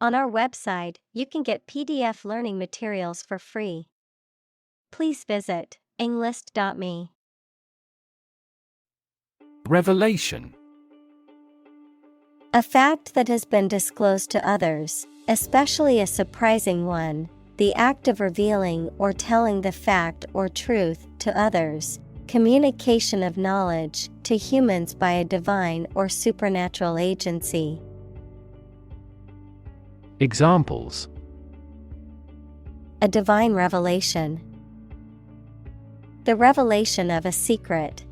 On our website, you can get PDF learning materials for free. Please visit englist.me. Revelation. A fact that has been disclosed to others, especially a surprising one, the act of revealing or telling the fact or truth to others, communication of knowledge to humans by a divine or supernatural agency. Examples: A divine revelation. The revelation of a secret.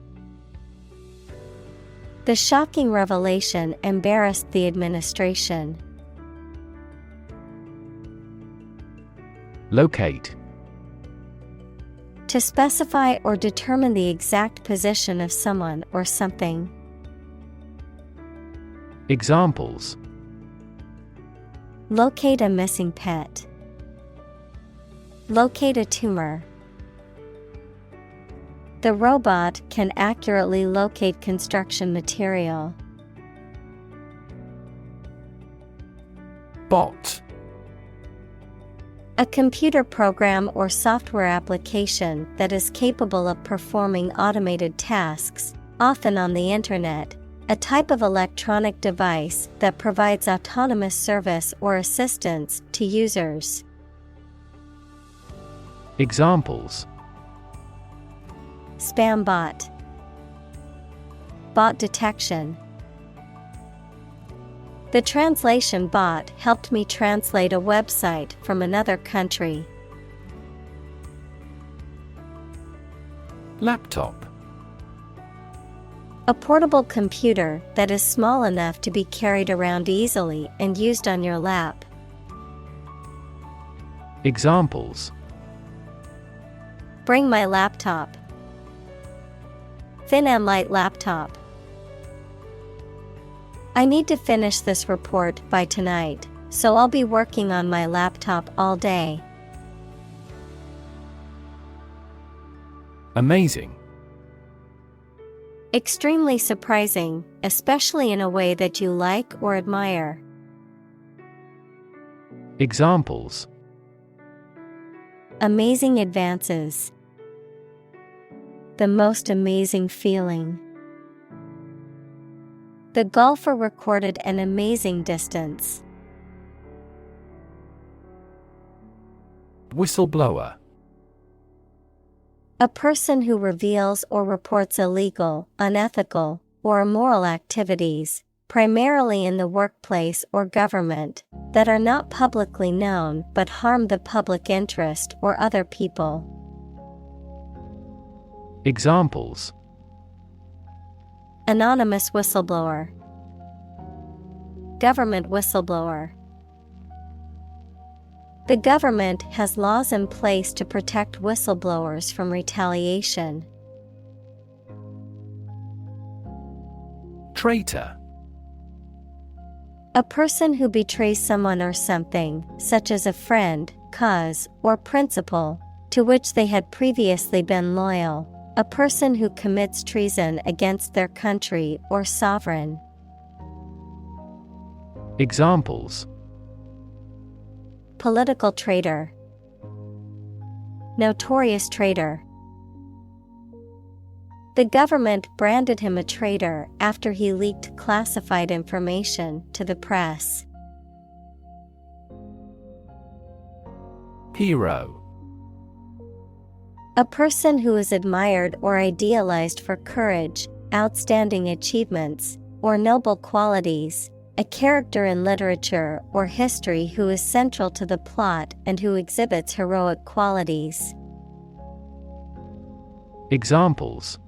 The shocking revelation embarrassed the administration. Locate. To specify or determine the exact position of someone or something. Examples: Locate a missing pet. Locate a tumor. The robot can accurately locate construction material. Bot. A computer program or software application that is capable of performing automated tasks, often on the Internet, a type of electronic device that provides autonomous service or assistance to users. Examples: Spam bot. Bot detection. The translation bot helped me translate a website from another country. Laptop. A portable computer that is small enough to be carried around easily and used on your lap. Examples: Bring my laptop. Thin and light laptop. I need to finish this report by tonight, so I'll be working on my laptop all day. Amazing. Extremely surprising, especially in a way that you like or admire. Examples: Amazing advances. The most amazing feeling. The golfer recorded an amazing distance. Whistleblower. A person who reveals or reports illegal, unethical, or immoral activities, primarily in the workplace or government, that are not publicly known but harm the public interest or other people. Examples: Anonymous whistleblower. Government whistleblower. The government has laws in place to protect whistleblowers from retaliation. Traitor. A person who betrays someone or something, such as a friend, cause, or principle, to which they had previously been loyal. A person who commits treason against their country or sovereign. Examples: Political traitor. Notorious traitor. The government branded him a traitor after he leaked classified information to the press. Hero. A person who is admired or idealized for courage, outstanding achievements, or noble qualities, a character in literature or history who is central to the plot and who exhibits heroic qualities. Examples: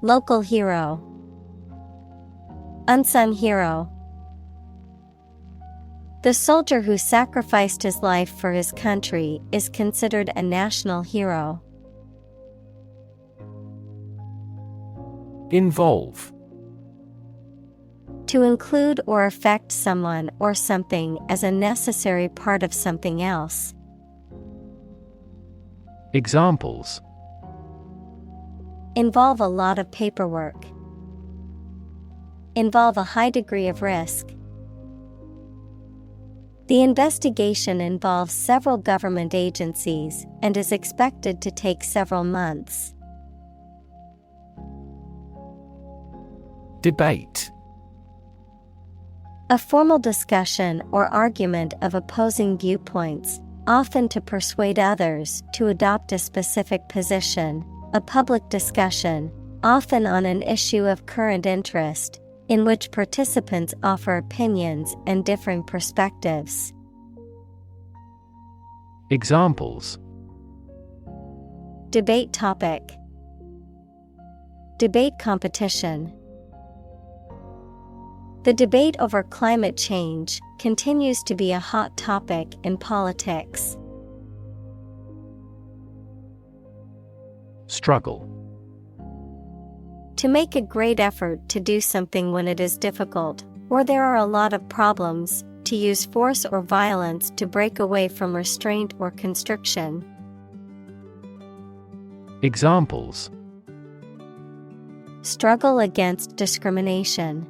Local hero. Unsung hero. The soldier who sacrificed his life for his country is considered a national hero. Involve. To include or affect someone or something as a necessary part of something else. Examples: Involve a lot of paperwork. Involve a high degree of risk. The investigation involves several government agencies and is expected to take several months. Debate. A formal discussion or argument of opposing viewpoints, often to persuade others to adopt a specific position, a public discussion, often on an issue of current interest, in which participants offer opinions and differing perspectives. Examples. Debate topic. Debate competition. The debate over climate change continues to be a hot topic in politics. Struggle. To make a great effort to do something when it is difficult, or there are a lot of problems, to use force or violence to break away from restraint or constriction. Examples. Struggle against discrimination.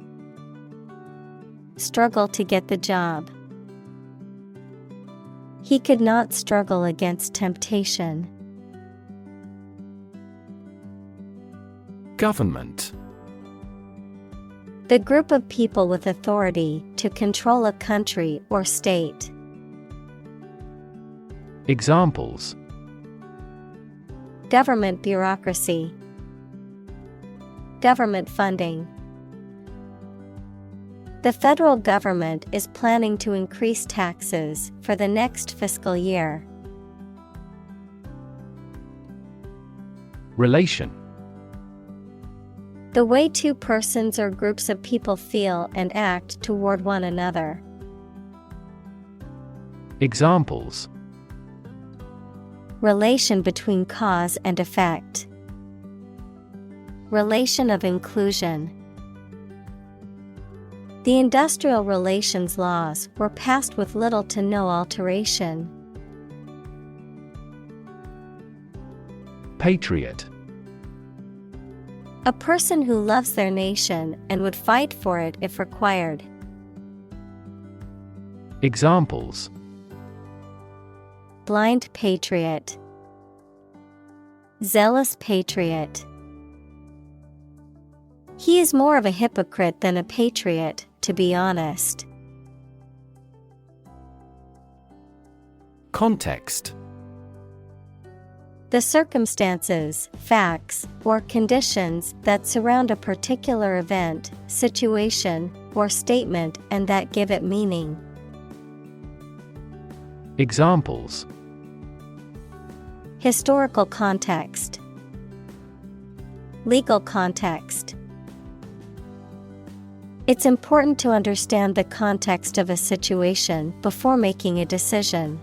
Struggle to get the job. He could not struggle against temptation. Government. The group of people with authority to control a country or state. Examples. Government bureaucracy. Government funding. The federal government is planning to increase taxes for the next fiscal year. Relation. The way two persons or groups of people feel and act toward one another. Examples. Relation between cause and effect. Relation of inclusion. The industrial relations laws were passed with little to no alteration. Patriot. A person who loves their nation and would fight for it if required. Examples. Blind patriot. Zealous patriot. He is more of a hypocrite than a patriot, to be honest. Context. The circumstances, facts, or conditions that surround a particular event, situation, or statement and that give it meaning. Examples. Historical context. Legal context. It's important to understand the context of a situation before making a decision.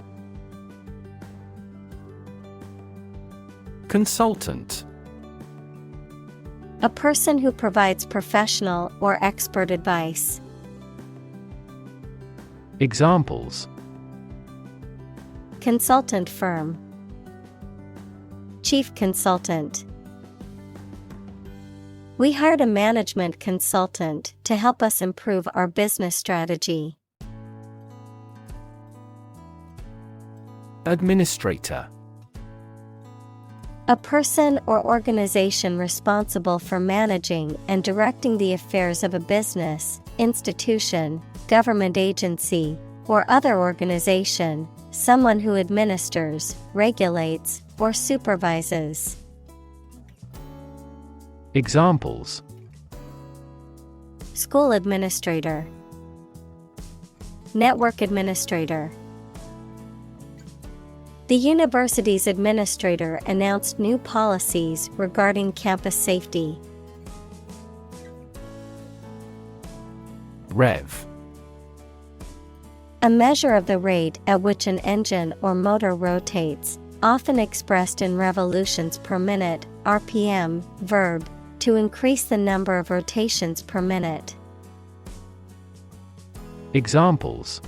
Consultant. A person who provides professional or expert advice. Examples. Consultant firm. Chief consultant. We hired a management consultant to help us improve our business strategy. Administrator. A person or organization responsible for managing and directing the affairs of a business, institution, government agency, or other organization, someone who administers, regulates, or supervises. Examples. School administrator. Network administrator. The university's administrator announced new policies regarding campus safety. Rev. A measure of the rate at which an engine or motor rotates, often expressed in revolutions per minute, RPM, verb, to increase the number of rotations per minute. Examples.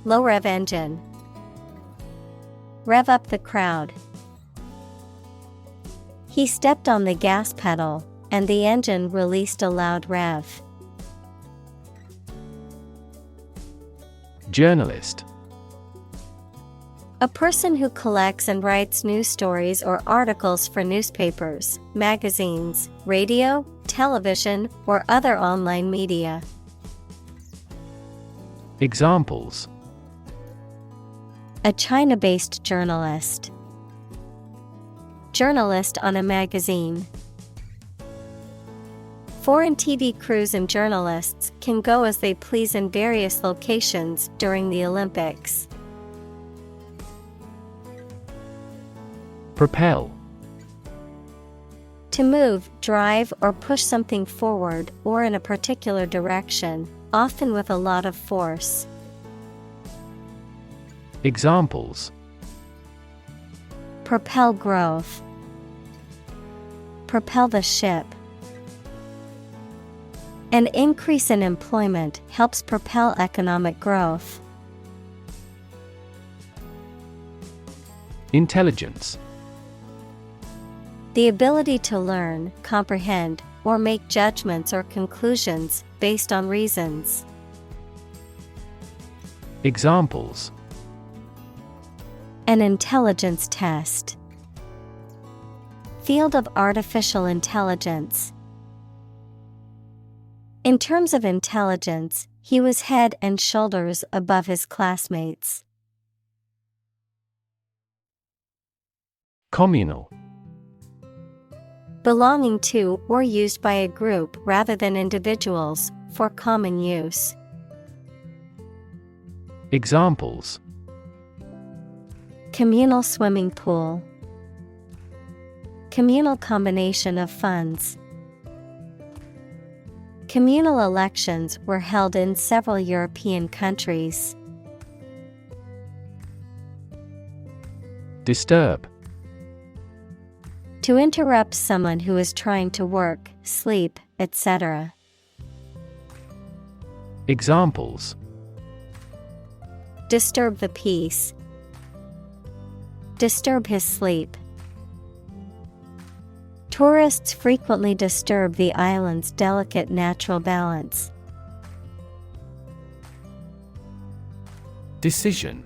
Low rev engine. Rev up the crowd. He stepped on the gas pedal, and the engine released a loud rev. Journalist. A person who collects and writes news stories or articles for newspapers, magazines, radio, television, or other online media. Examples: a China-based journalist, journalist on a magazine. Foreign TV crews and journalists can go as they please in various locations during the Olympics. Propel. To move, drive, or push something forward or in a particular direction, often with a lot of force. Examples: propel growth, propel the ship. An increase in employment helps propel economic growth. Intelligence. The ability to learn, comprehend, or make judgments or conclusions based on reasons. Examples: an intelligence test. Field of artificial intelligence. In terms of intelligence, he was head and shoulders above his classmates. Communal. Belonging to or used by a group rather than individuals, for common use. Examples: communal swimming pool. Communal combination of funds. Communal elections were held in several European countries. Disturb. To interrupt someone who is trying to work, sleep, etc. Examples: disturb the peace. Disturb his sleep. Tourists frequently disturb the island's delicate natural balance. Decision.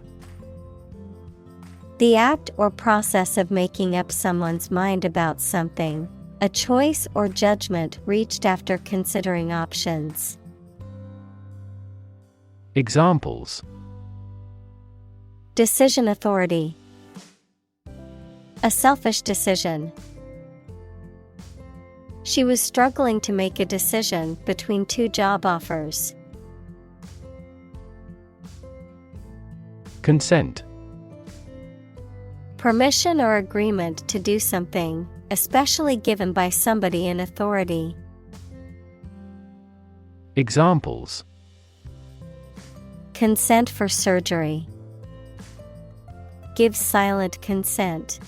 The act or process of making up someone's mind about something, a choice or judgment reached after considering options. Examples: decision authority. A selfish decision. She was struggling to make a decision between two job offers. Consent. Permission or agreement to do something, especially given by somebody in authority. Examples: consent for surgery. Give silent consent.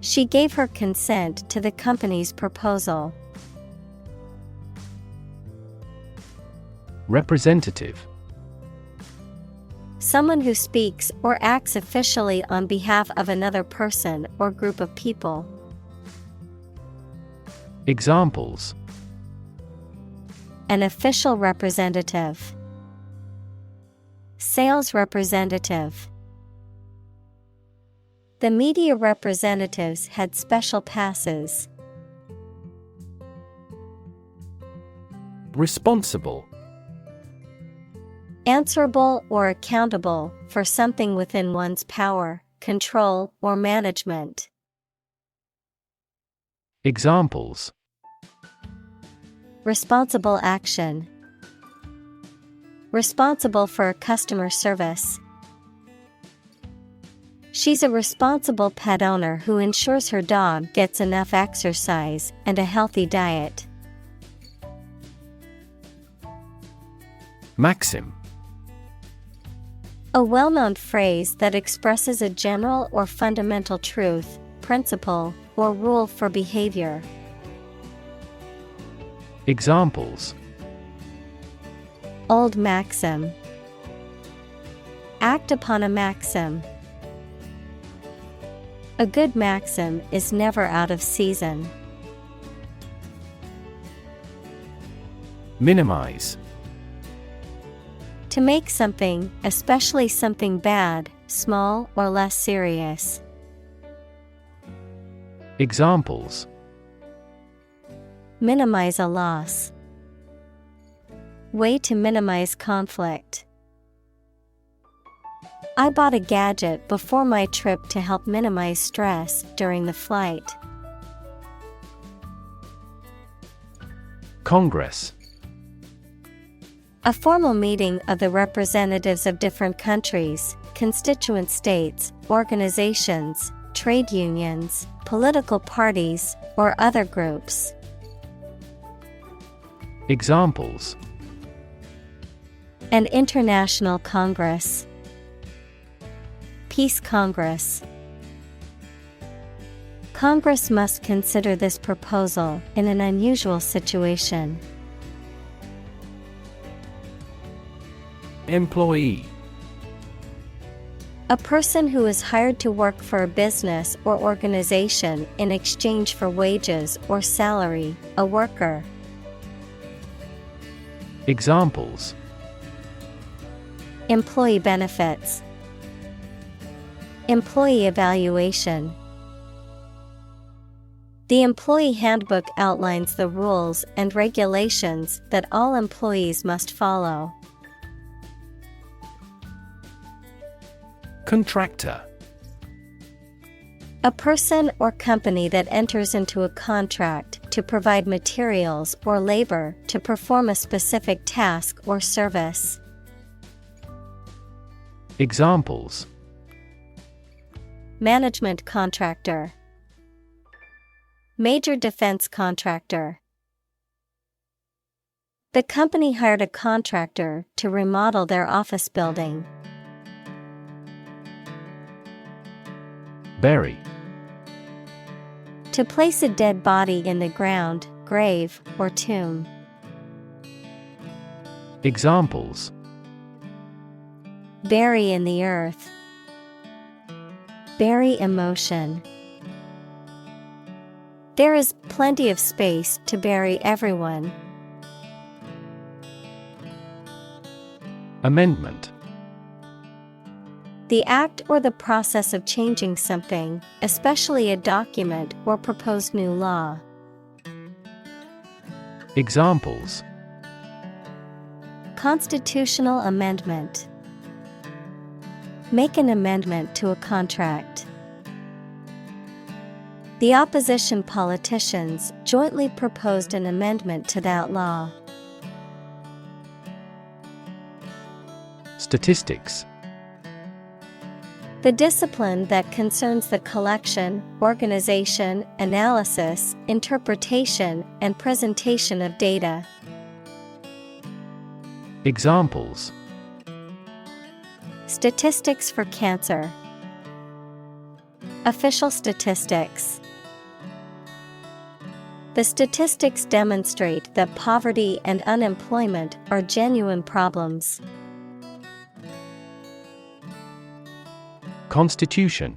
She gave her consent to the company's proposal. Representative. Someone who speaks or acts officially on behalf of another person or group of people. Examples: an official representative. Sales representative. The media representatives had special passes. Responsible. Answerable or accountable for something within one's power, control, or management. Examples: responsible action. Responsible for customer service. She's a responsible pet owner who ensures her dog gets enough exercise and a healthy diet. Maxim. A well-known phrase that expresses a general or fundamental truth, principle, or rule for behavior. Examples: old maxim. Act upon a maxim. A good maxim is never out of season. Minimize. To make something, especially something bad, small or less serious. Examples: Minimize a loss. Way to minimize conflict. I bought a gadget before my trip to help minimize stress during the flight. Congress. A formal meeting of the representatives of different countries, constituent states, organizations, trade unions, political parties, or other groups. Examples: An international congress. Peace Congress. Congress must consider this proposal in an unusual situation. Employee. A person who is hired to work for a business or organization in exchange for wages or salary, a worker. Examples: Employee benefits. Employee evaluation. The employee handbook outlines the rules and regulations that all employees must follow. Contractor. A person or company that enters into a contract to provide materials or labor to perform a specific task or service. Examples: Management contractor. Major defense contractor. The company hired a contractor to remodel their office building. Bury. To place a dead body in the ground, grave, or tomb. Examples: Bury in the earth. Bury emotion. There is plenty of space to bury everyone. Amendment. The act or the process of changing something, especially a document or proposed new law. Examples: Constitutional amendment. Make an amendment to a contract. The opposition politicians jointly proposed an amendment to that law. Statistics. The discipline that concerns the collection, organization, analysis, interpretation, and presentation of data. Examples: Statistics for cancer. Official statistics. The statistics demonstrate that poverty and unemployment are genuine problems. Constitution.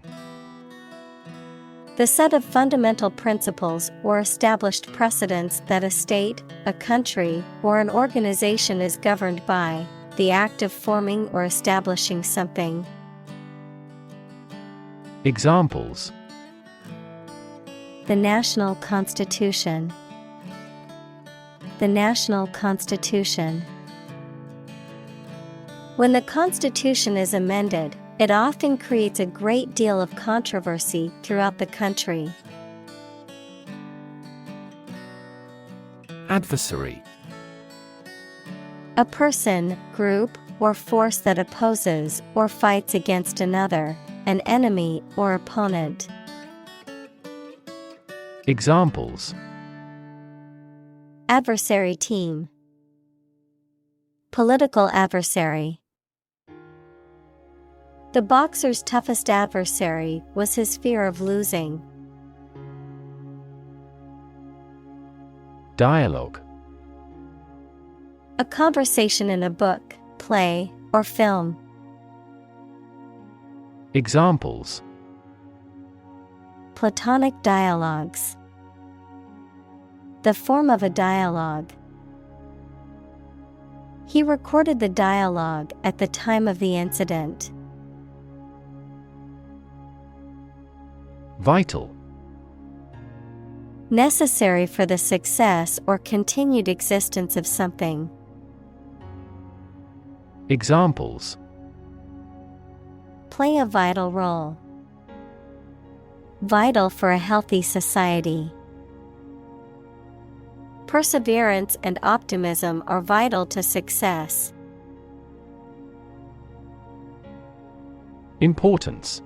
The set of fundamental principles or established precedents that a state, a country, or an organization is governed by, the act of forming or establishing something. Examples: The national constitution. The national constitution. When the Constitution is amended, it often creates a great deal of controversy throughout the country. Adversary. A person, group, or force that opposes or fights against another, an enemy or opponent. Examples: Adversary team. Political adversary. The boxer's toughest adversary was his fear of losing. Dialogue. A conversation in a book, play, or film. Examples: Platonic dialogues. The form of a dialogue. He recorded the dialogue at the time of the incident. Vital. Necessary for the success or continued existence of something. Examples: Play a vital role. Vital for a healthy society. Perseverance and optimism are vital to success. Importance.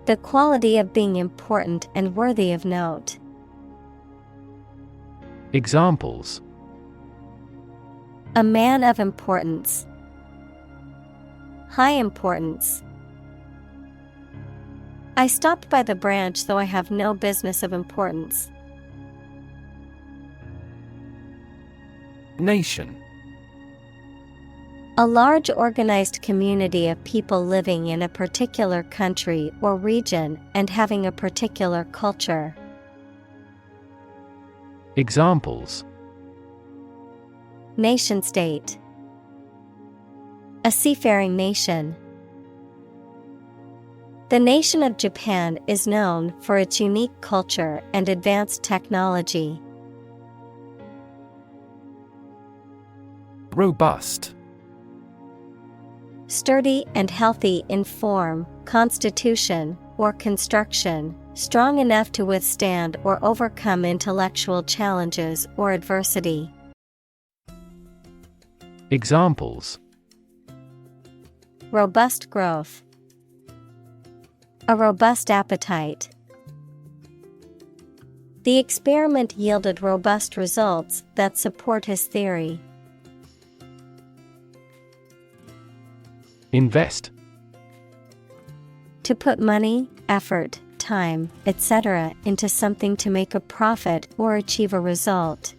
The quality of being important and worthy of note. Examples: A man of importance. High importance. I stopped by the branch though I have no business of importance. Nation. A large organized community of people living in a particular country or region and having a particular culture. Examples: Nation-state. A seafaring nation. The nation of Japan is known for its unique culture and advanced technology. Robust. Sturdy and healthy in form, constitution, or construction, strong enough to withstand or overcome intellectual challenges or adversity. Examples: Robust growth. A robust appetite. The experiment yielded robust results that support his theory. Invest. To put money, effort, time, etc. into something to make a profit or achieve a result.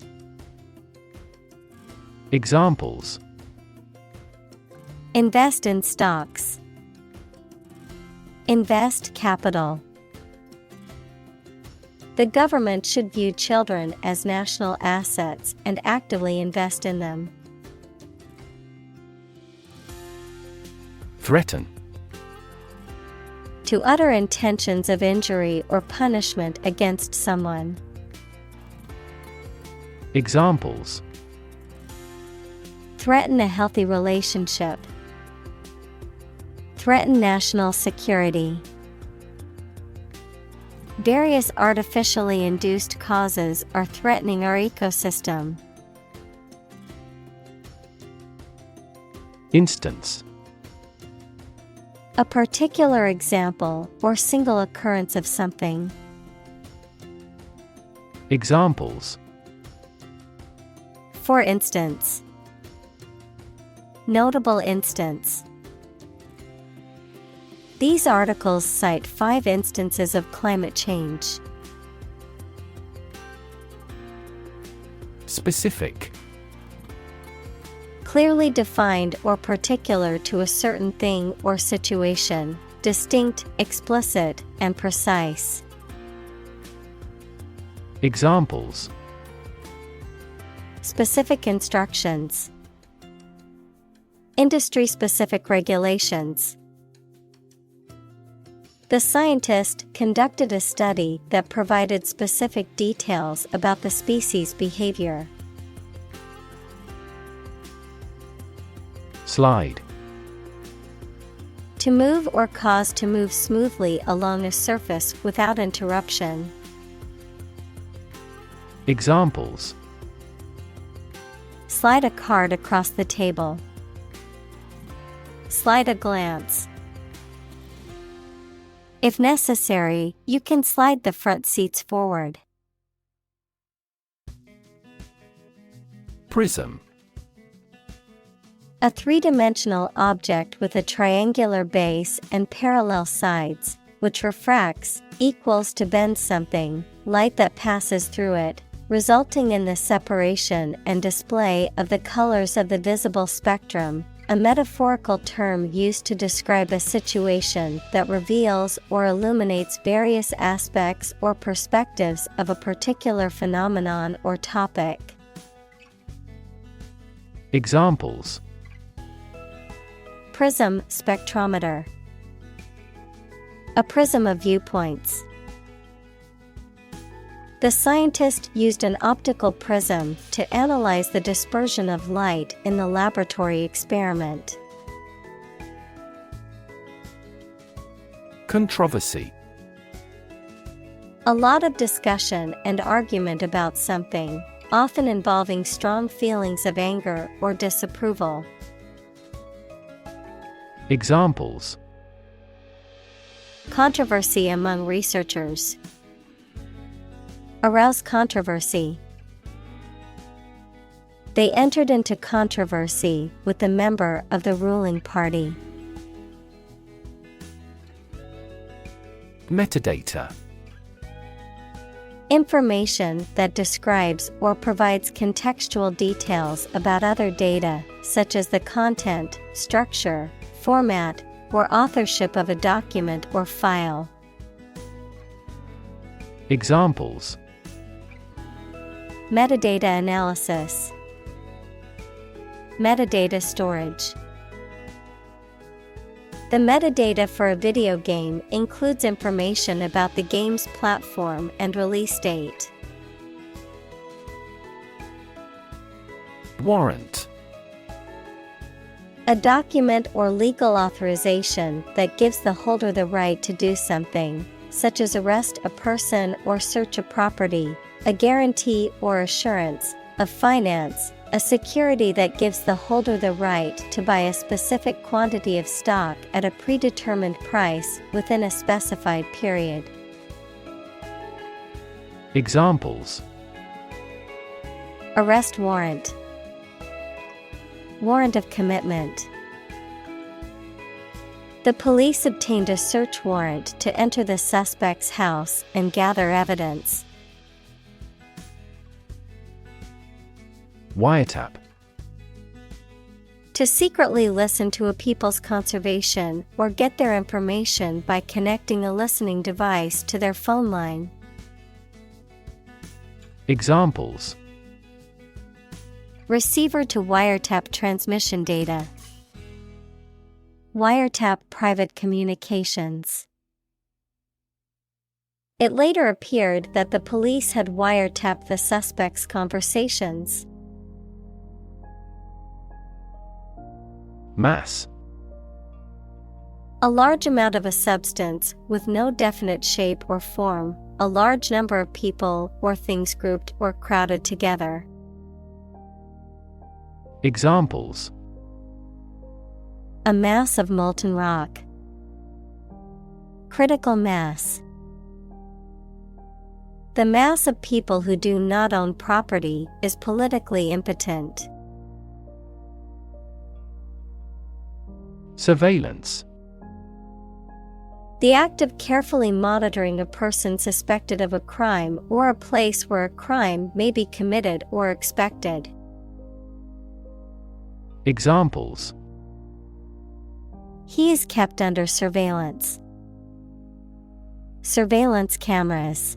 Examples: Invest in stocks. Invest capital. The government should view children as national assets and actively invest in them. Threaten. To utter intentions of injury or punishment against someone. Examples: Threaten a healthy relationship. Threaten national security. Various artificially induced causes are threatening our ecosystem. Instance. A particular example or single occurrence of something. Examples: For instance. Notable instance. These articles cite 5 instances of climate change. Specific. Clearly defined or particular to a certain thing or situation, distinct, explicit, and precise. Examples: Specific instructions. Industry-specific regulations. The scientist conducted a study that provided specific details about the species' behavior. Slide. To move or cause to move smoothly along a surface without interruption. Examples: Slide a card across the table. Slide a glance. If necessary, you can slide the front seats forward. Prism. A three-dimensional object with a triangular base and parallel sides, which refracts, equals to bend something, light that passes through it, resulting in the separation and display of the colors of the visible spectrum, a metaphorical term used to describe a situation that reveals or illuminates various aspects or perspectives of a particular phenomenon or topic. Examples: prism spectrometer. A prism of viewpoints. The scientist used an optical prism to analyze the dispersion of light in the laboratory experiment. Controversy. A lot of discussion and argument about something, often involving strong feelings of anger or disapproval. Examples: controversy among researchers. Arouse controversy. They entered into controversy with a member of the ruling party. Metadata. Information that describes or provides contextual details about other data, such as the content, structure, format, or authorship of a document or file. Examples: metadata analysis. Metadata storage. The metadata for a video game includes information about the game's platform and release date. Warrant. A document or legal authorization that gives the holder the right to do something, such as arrest a person or search a property, a guarantee or assurance of finance, a security that gives the holder the right to buy a specific quantity of stock at a predetermined price within a specified period. Examples: arrest warrant. Warrant of commitment. The police obtained a search warrant to enter the suspect's house and gather evidence. Wiretap. To secretly listen to a people's conversation or get their information by connecting a listening device to their phone line. Examples: receiver to wiretap transmission data. Wiretap private communications. It later appeared that the police had wiretapped the suspect's conversations. Mass. A large amount of a substance with no definite shape or form, a large number of people or things grouped or crowded together. Examples: a mass of molten rock. Critical mass. The mass of people who do not own property is politically impotent. Surveillance. The act of carefully monitoring a person suspected of a crime or a place where a crime may be committed or expected. Examples: he is kept under surveillance. Surveillance cameras.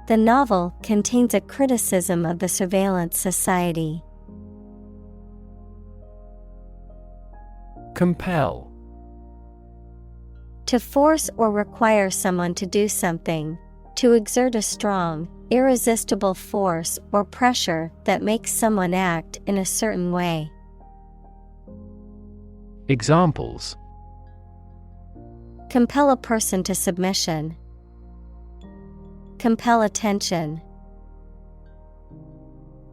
The novel contains a criticism of the surveillance society. Compel. To force or require someone to do something, to exert a strong, irresistible force or pressure that makes someone act in a certain way. Examples: compel a person to submission. Compel attention.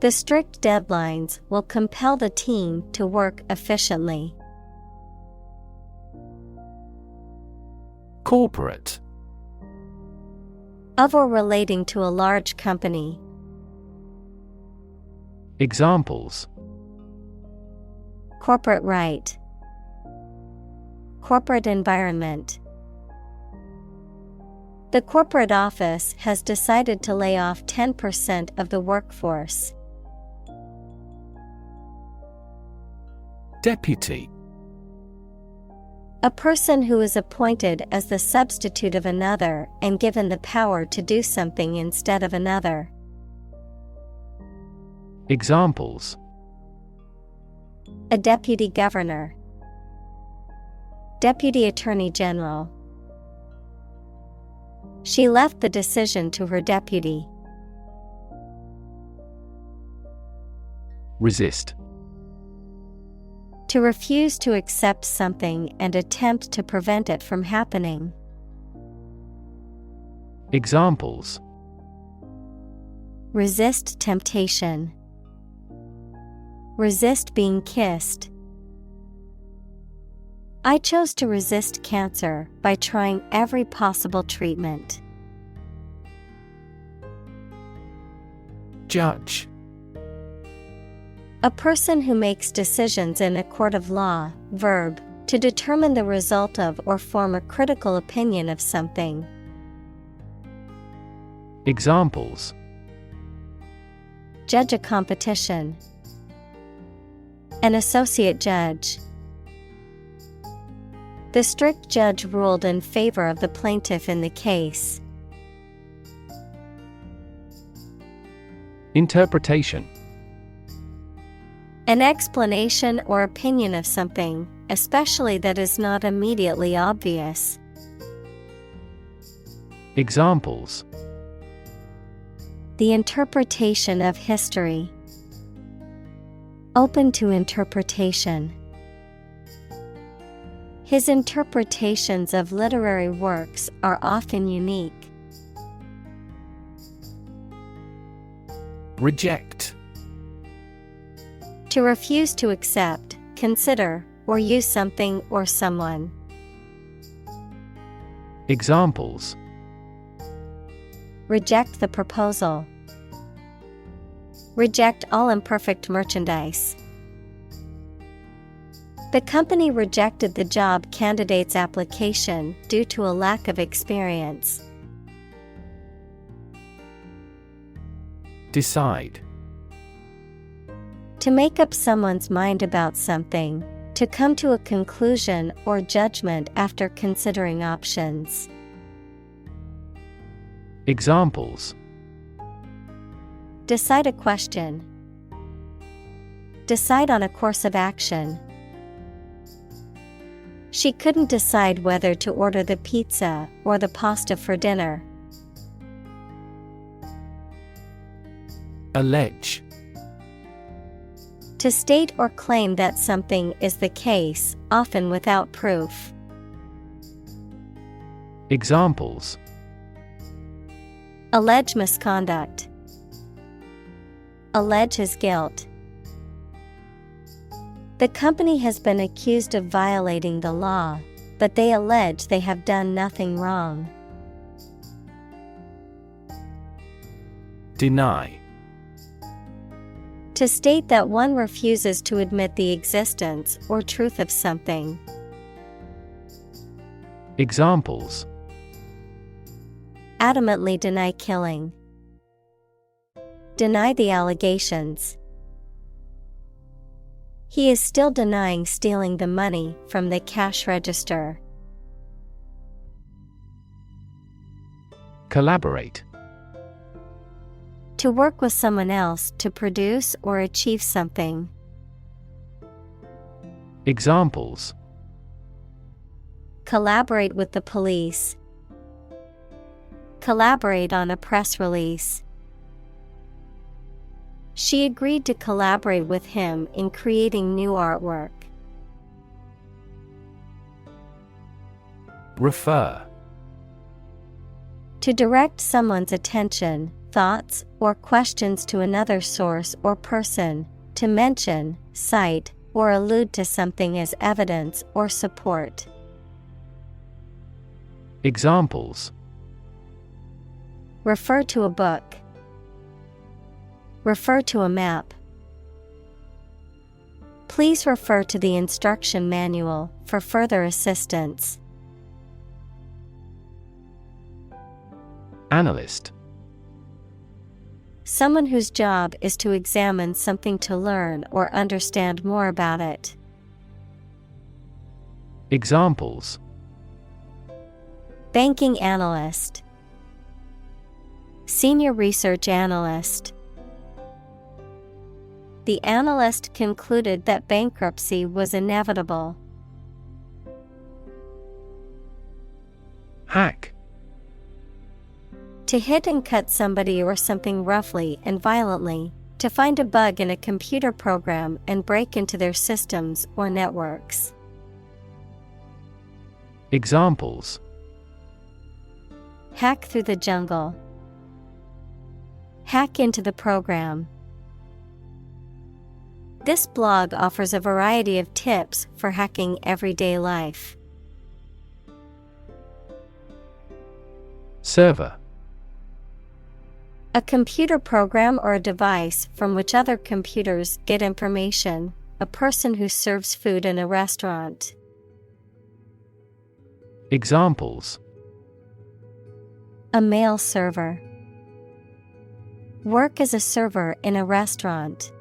The strict deadlines will compel the team to work efficiently. Corporate. Of or relating to a large company. Examples: corporate right. Corporate environment. The corporate office has decided to lay off 10% of the workforce. Deputy. A person who is appointed as the substitute of another and given the power to do something instead of another. Examples: a deputy governor, deputy attorney general. She left the decision to her deputy. Resist. To refuse to accept something and attempt to prevent it from happening. Examples: resist temptation, resist being kissed. I chose to resist cancer by trying every possible treatment. Judge. A person who makes decisions in a court of law. Verb, to determine the result of or form a critical opinion of something. Examples: judge a competition, an associate judge. The strict judge ruled in favor of the plaintiff in the case. Interpretation. An explanation or opinion of something, especially that is not immediately obvious. Examples: the interpretation of history. Open to interpretation. His interpretations of literary works are often unique. Reject. To refuse to accept, consider, or use something or someone. Examples: reject the proposal. Reject all imperfect merchandise. The company rejected the job candidate's application due to a lack of experience. Decide. To make up someone's mind about something, to come to a conclusion or judgment after considering options. Examples: decide a question. Decide on a course of action. She couldn't decide whether to order the pizza or the pasta for dinner. Allege. To state or claim that something is the case, often without proof. Examples: allege misconduct. Allege his guilt. The company has been accused of violating the law, but they allege they have done nothing wrong. Deny. To state that one refuses to admit the existence or truth of something. Examples: adamantly deny killing. Deny the allegations. He is still denying stealing the money from the cash register. Collaborate. To work with someone else to produce or achieve something. Examples: collaborate with the police. Collaborate on a press release. She agreed to collaborate with him in creating new artwork. Refer. To direct someone's attention, thoughts, or questions to another source or person, to mention, cite, or allude to something as evidence or support. Examples: refer to a book. Refer to a map. Please refer to the instruction manual for further assistance. Analyst. Someone whose job is to examine something to learn or understand more about it. Examples: banking analyst. Senior research analyst. The analyst concluded that bankruptcy was inevitable. Hack. To hit and cut somebody or something roughly and violently, to find a bug in a computer program and break into their systems or networks. Examples: Hack through the jungle. Hack into the program. This blog offers a variety of tips for hacking everyday life. Server. A computer program or a device from which other computers get information, a person who serves food in a restaurant. Examples: A mail server. Work as a server in a restaurant.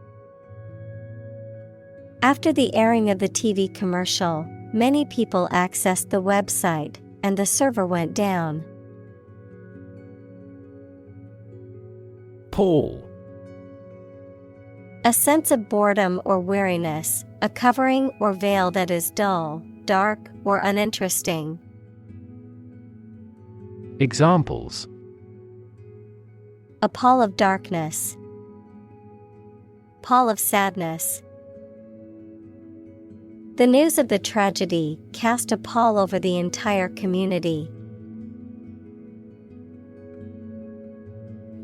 After the airing of the TV commercial, many people accessed the website, and the server went down. Pall. A sense of boredom or weariness, a covering or veil that is dull, dark, or uninteresting. Examples: A pall of darkness. Pall of sadness. The news of the tragedy cast a pall over the entire community.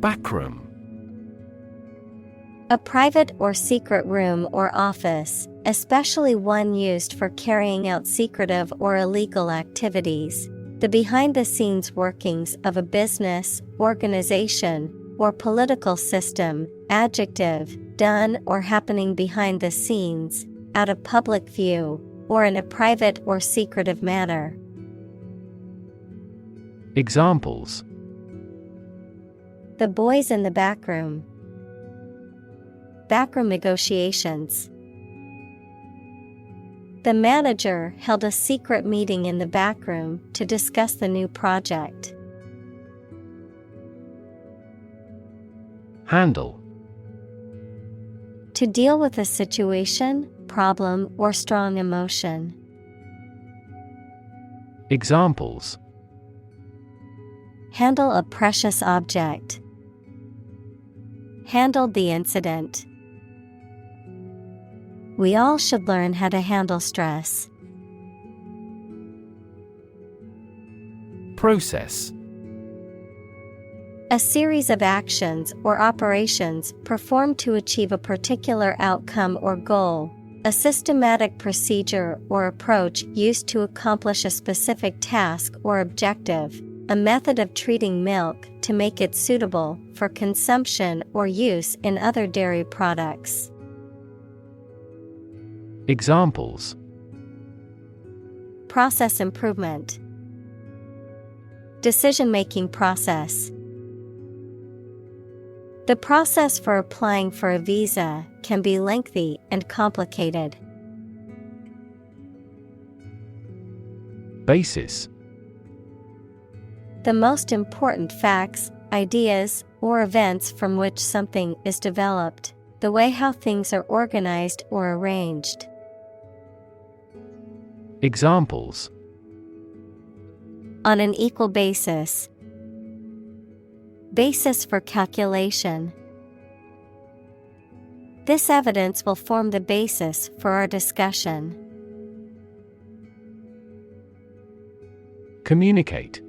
Backroom. A private or secret room or office, especially one used for carrying out secretive or illegal activities. The behind-the-scenes workings of a business, organization, or political system. Adjective, done or happening behind the scenes, out of public view, or in a private or secretive manner. Examples: The boys in the backroom. Backroom negotiations. The manager held a secret meeting in the backroom to discuss the new project. Handle. To deal with a situation, problem, or strong emotion. Examples: Handle a precious object. Handled the incident. We all should learn how to handle stress. Process. A series of actions or operations performed to achieve a particular outcome or goal. A systematic procedure or approach used to accomplish a specific task or objective. A method of treating milk to make it suitable for consumption or use in other dairy products. Examples: Process improvement. Decision-making process. The process for applying for a visa can be lengthy and complicated. Basis. The most important facts, ideas, or events from which something is developed, the way how things are organized or arranged. Examples: On an equal basis. Basis for calculation. This evidence will form the basis for our discussion. Communicate.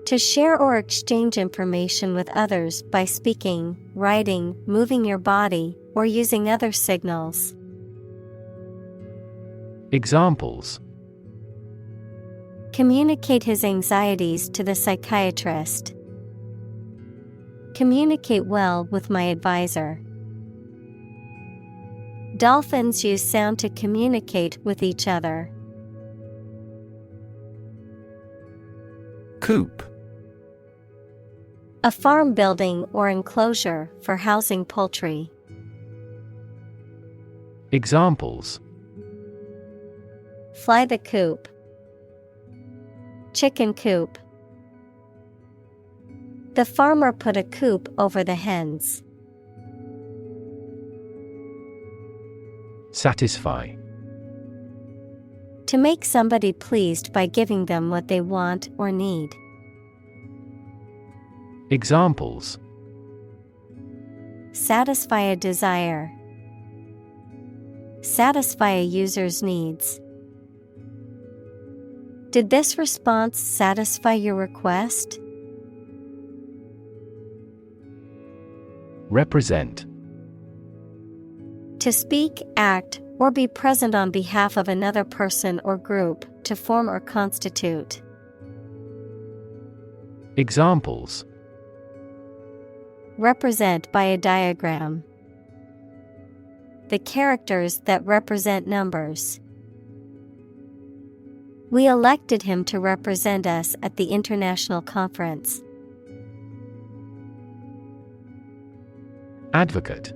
To share or exchange information with others by speaking, writing, moving your body, or using other signals. Examples: Communicate his anxieties to the psychiatrist. Communicate well with my advisor. Dolphins use sound to communicate with each other. Coop. A farm building or enclosure for housing poultry. Examples: Fly the coop. Chicken coop. The farmer put a coop over the hens. Satisfy. To make somebody pleased by giving them what they want or need. Examples: Satisfy a desire. Satisfy a user's needs. Did this response satisfy your request? Represent. To speak, act, or be present on behalf of another person or group, to form or constitute. Examples: Represent by a diagram. The characters that represent numbers. We elected him to represent us at the international conference. Advocate.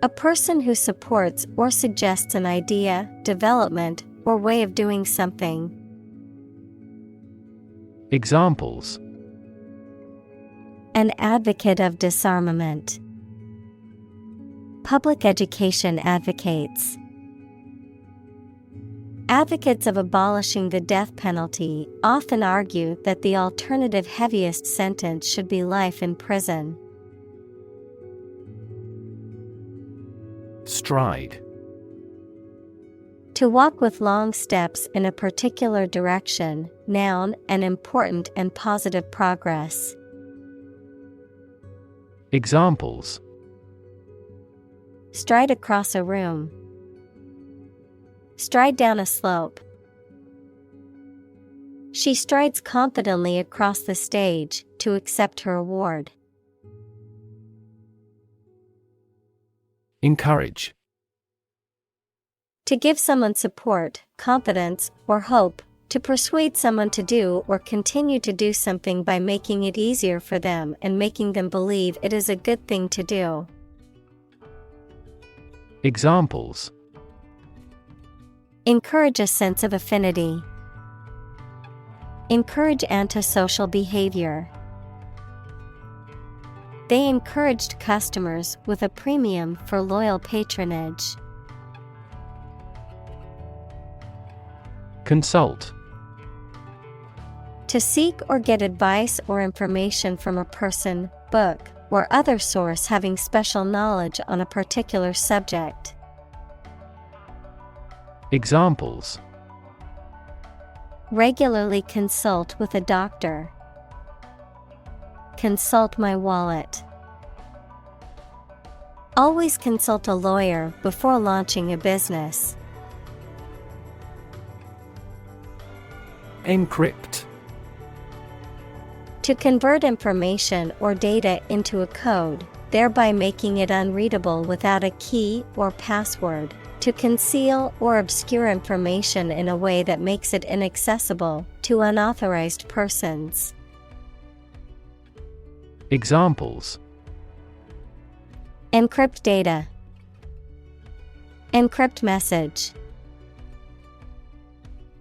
A person who supports or suggests an idea, development, or way of doing something. Examples: An advocate of disarmament. Public education advocates. Advocates of abolishing the death penalty often argue that the alternative heaviest sentence should be life in prison. Stride. To walk with long steps in a particular direction, noun, an important and positive progress. Examples: Stride across a room. Stride down a slope. She strides confidently across the stage to accept her award. Encourage. To give someone support, confidence, or hope, to persuade someone to do or continue to do something by making it easier for them and making them believe it is a good thing to do. Examples: Encourage a sense of affinity. Encourage antisocial behavior. They encouraged customers with a premium for loyal patronage. Consult. To seek or get advice or information from a person, book, or other source having special knowledge on a particular subject. Examples: Regularly consult with a doctor. Consult my wallet. Always consult a lawyer before launching a business. Encrypt. To convert information or data into a code, thereby making it unreadable without a key or password. To conceal or obscure information in a way that makes it inaccessible to unauthorized persons. Examples: Encrypt data. Encrypt message.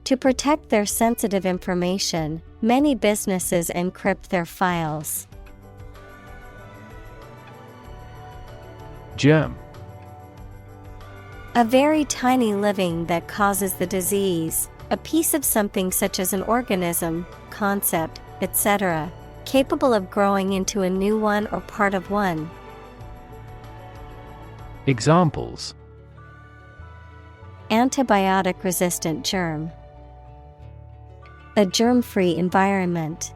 To protect their sensitive information, many businesses encrypt their files. Germ. A very tiny living that causes the disease, a piece of something such as an organism, concept, etc., capable of growing into a new one or part of one. Examples: Antibiotic-resistant germ. A germ-free environment.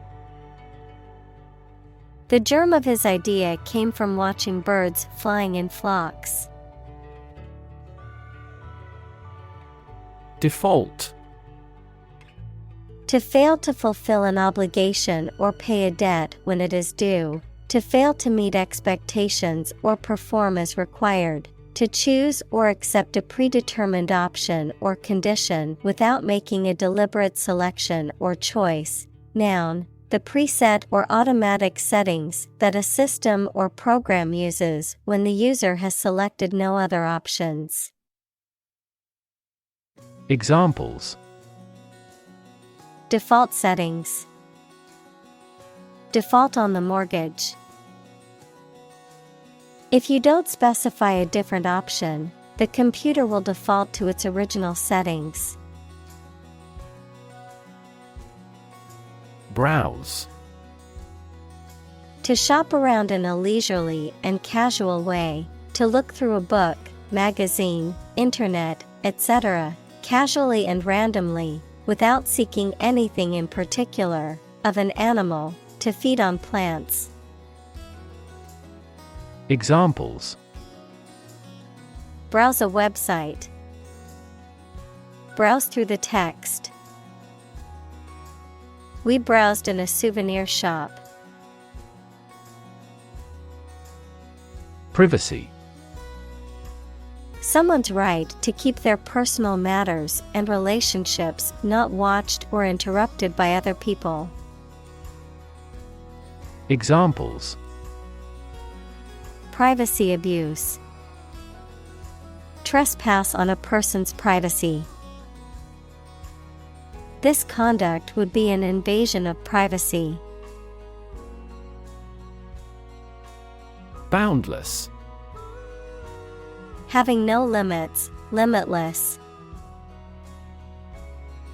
The germ of his idea came from watching birds flying in flocks. Default. To fail to fulfill an obligation or pay a debt when it is due. To fail to meet expectations or perform as required. To choose or accept a predetermined option or condition without making a deliberate selection or choice. Noun, the preset or automatic settings that a system or program uses when the user has selected no other options. Examples: Default settings. Default on the mortgage. If you don't specify a different option, The computer will default to its original settings. Browse. To shop around in a leisurely and casual way, to look through a book, magazine, internet, etc., casually and randomly, without seeking anything in particular, of an animal, to feed on plants. Examples: Browse a website. Browse through the text. We browsed in a souvenir shop. Privacy. Someone's right to keep their personal matters and relationships not watched or interrupted by other people. Examples: Privacy abuse. Trespass on a person's privacy. This conduct would be an invasion of privacy. Boundless. Having no limits, limitless.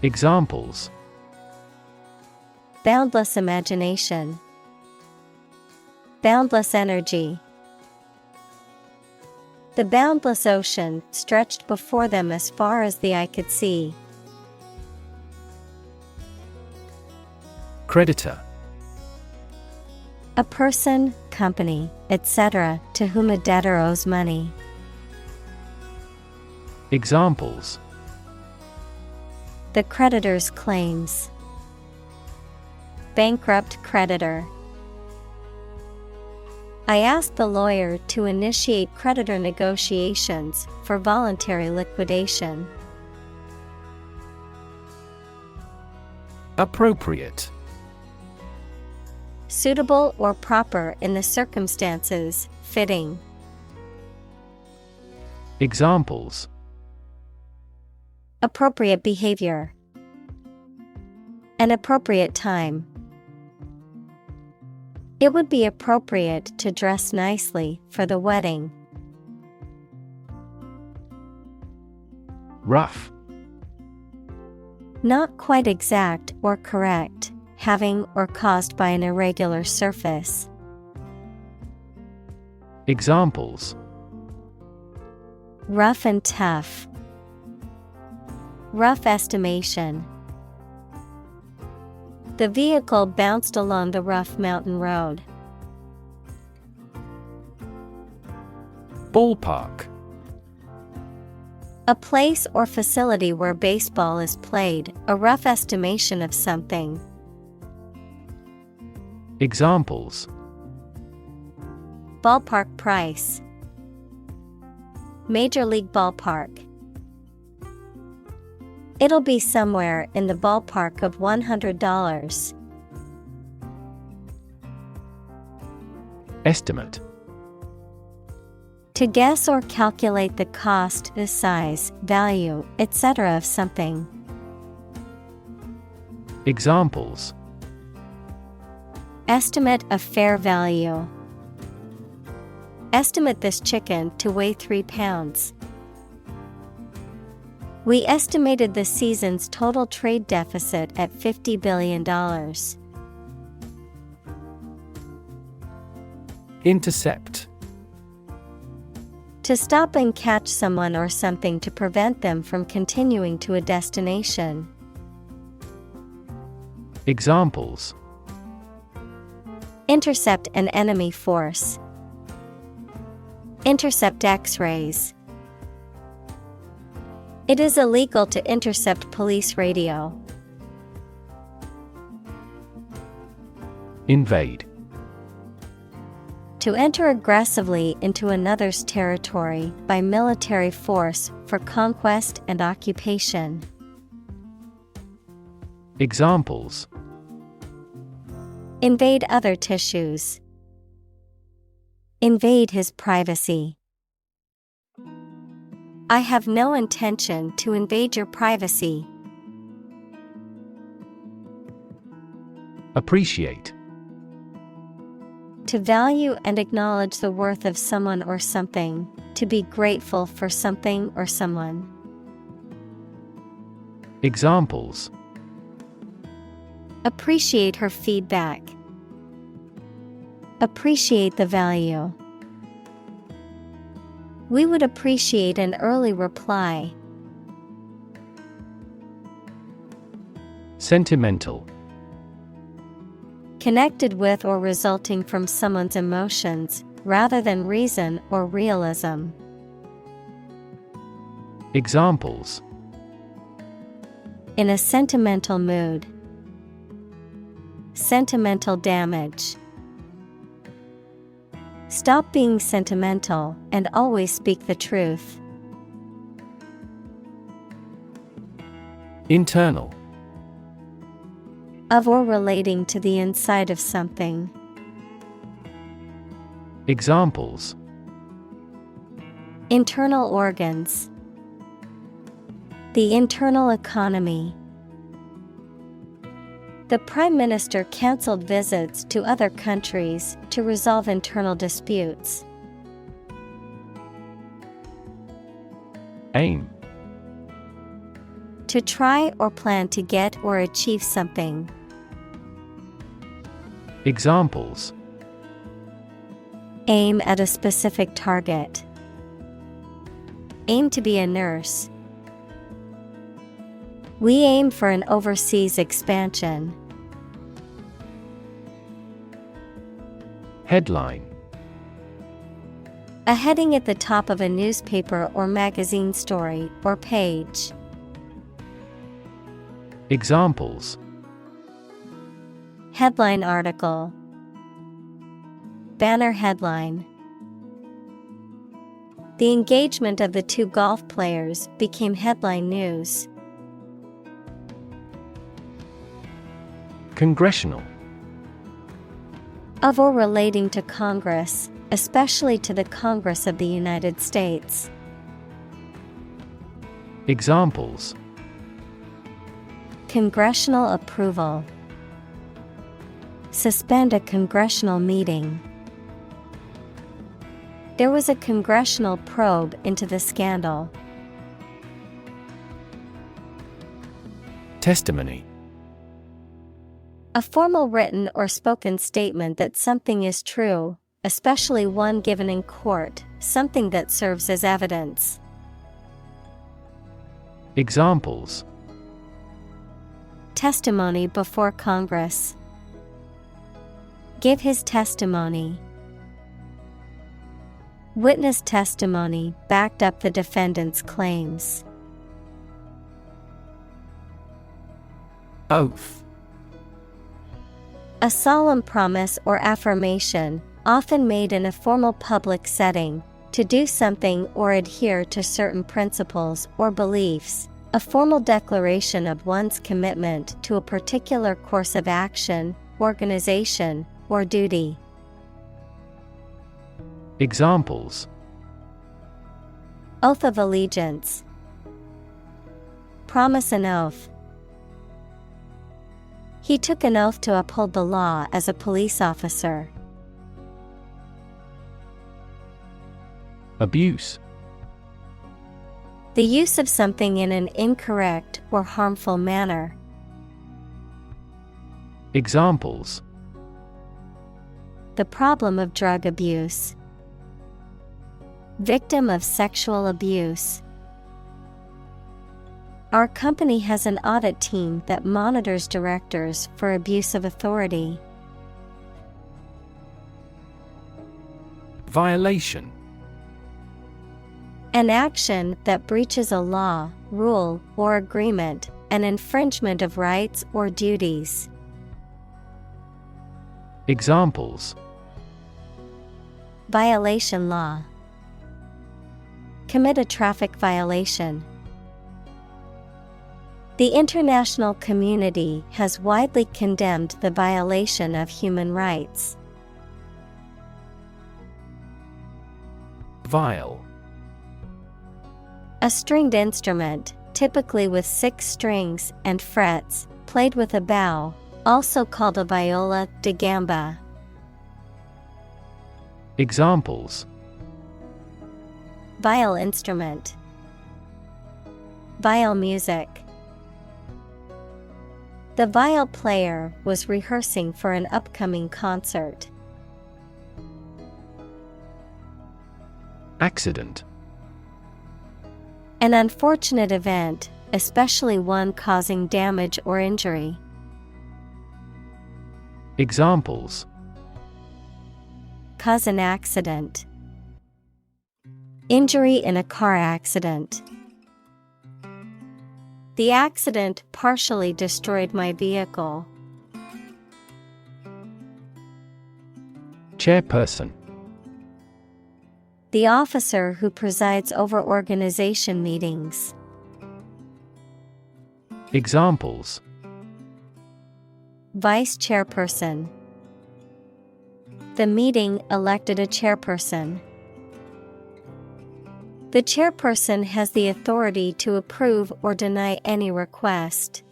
Examples: Boundless imagination. Boundless energy. The boundless ocean stretched before them as far as the eye could see. Creditor. A person, company, etc., to whom a debtor owes money. Examples: The creditor's claims. Bankrupt creditor. I asked the lawyer to initiate creditor negotiations for voluntary liquidation. Appropriate. Suitable or proper in the circumstances, fitting. Examples: Appropriate behavior. An appropriate time. It would be appropriate to dress nicely for the wedding. Rough. Not quite exact or correct, having or caused by an irregular surface. Examples: Rough and tough. Rough estimation. The vehicle bounced along the rough mountain road. Ballpark. A place or facility where baseball is played, a rough estimation of something. Examples: Ballpark price. Major League ballpark. It'll be somewhere in the ballpark of $100. Estimate. To guess or calculate the cost, the size, value, etc. of something. Examples: Estimate of fair value. Estimate this chicken to weigh 3 pounds. We estimated the season's total trade deficit at $50 billion. Intercept. To stop and catch someone or something to prevent them from continuing to a destination. Examples: Intercept an enemy force. Intercept X-rays. It is illegal to intercept police radio. Invade. To enter aggressively into another's territory by military force for conquest and occupation. Examples: Invade other tissues. Invade his privacy. I have no intention to invade your privacy. Appreciate. To value and acknowledge the worth of someone or something, to be grateful for something or someone. Examples: Appreciate her feedback. Appreciate the value. We would appreciate an early reply. Sentimental. Connected with or resulting from someone's emotions, rather than reason or realism. Examples: In a sentimental mood. Sentimental damage. Stop being sentimental and always speak the truth. Internal. Of or relating to the inside of something. Examples: Internal organs. The internal economy. The Prime Minister cancelled visits to other countries to resolve internal disputes. Aim. To try or plan to get or achieve something. Examples: Aim at a specific target. Aim to be a nurse. We aim for an overseas expansion. Headline. A heading at the top of a newspaper or magazine story or page. Examples: Headline article. Banner headline. The engagement of the two golf players became headline news. Congressional. Of or relating to Congress, especially to the Congress of the United States. Examples: Congressional approval. Suspend a congressional meeting. There was a congressional probe into the scandal. Testimony. A formal written or spoken statement that something is true, especially one given in court, something that serves as evidence. Examples: Testimony before Congress. Give his testimony. Witness testimony backed up the defendant's claims. Oath. A solemn promise or affirmation, often made in a formal public setting, to do something or adhere to certain principles or beliefs, a formal declaration of one's commitment to a particular course of action, organization, or duty. Examples: Oath of allegiance. Promise an oath. He took an oath to uphold the law as a police officer. Abuse. The use of something in an incorrect or harmful manner. Examples: The problem of drug abuse. Victim of sexual abuse. Our company has an audit team that monitors directors for abuse of authority. Violation. An action that breaches a law, rule, or agreement, an infringement of rights or duties. Examples: Violation law. Commit a traffic violation. The international community has widely condemned the violation of human rights. Viol. A stringed instrument, typically with 6 strings and frets, played with a bow, also called a viola da gamba. Examples: Vile instrument. Vile music. The viol player was rehearsing for an upcoming concert. Accident. An unfortunate event, especially one causing damage or injury. Examples: Cause an accident. Injury in a car accident. The accident partially destroyed my vehicle. Chairperson. The officer who presides over organization meetings. Examples: Vice chairperson. The meeting elected a chairperson. The chairperson has the authority to approve or deny any request.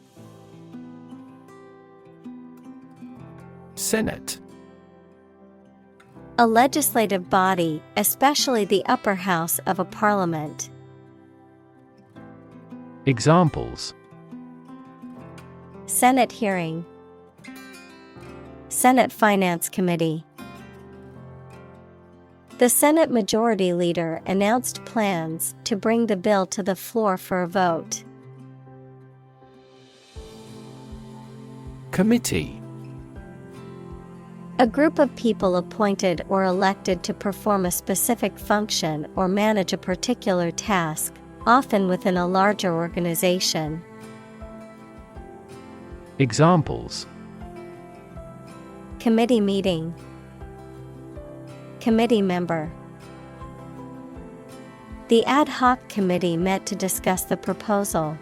Senate. A legislative body, especially the upper house of a parliament. Examples: Senate hearing. Senate Finance Committee. The Senate Majority Leader announced plans to bring the bill to the floor for a vote. Committee. A group of people appointed or elected to perform a specific function or manage a particular task, often within a larger organization. Examples: Committee meeting. Committee member. The ad hoc committee met to discuss the proposal.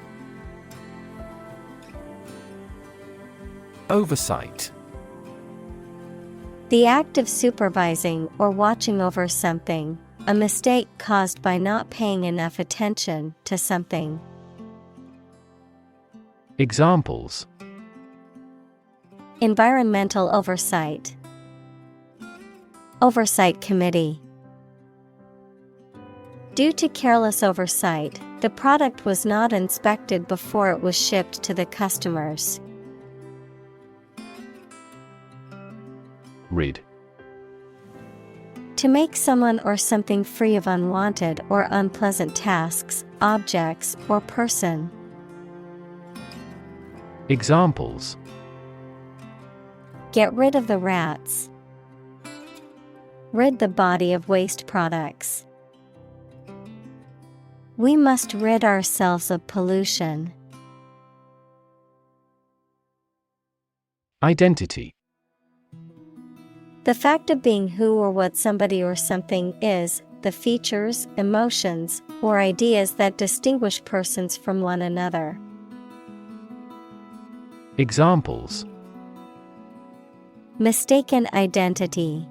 Oversight. The act of supervising or watching over something, a mistake caused by not paying enough attention to something. Examples: Environmental oversight. Oversight committee. Due to careless oversight, the product was not inspected before it was shipped to the customers. Rid. To make someone or something free of unwanted or unpleasant tasks, objects, or person. Examples: Get rid of the rats. Rid the body of waste products. We must rid ourselves of pollution. Identity. The fact of being who or what somebody or something is, the features, emotions, or ideas that distinguish persons from one another. Examples: Mistaken identity.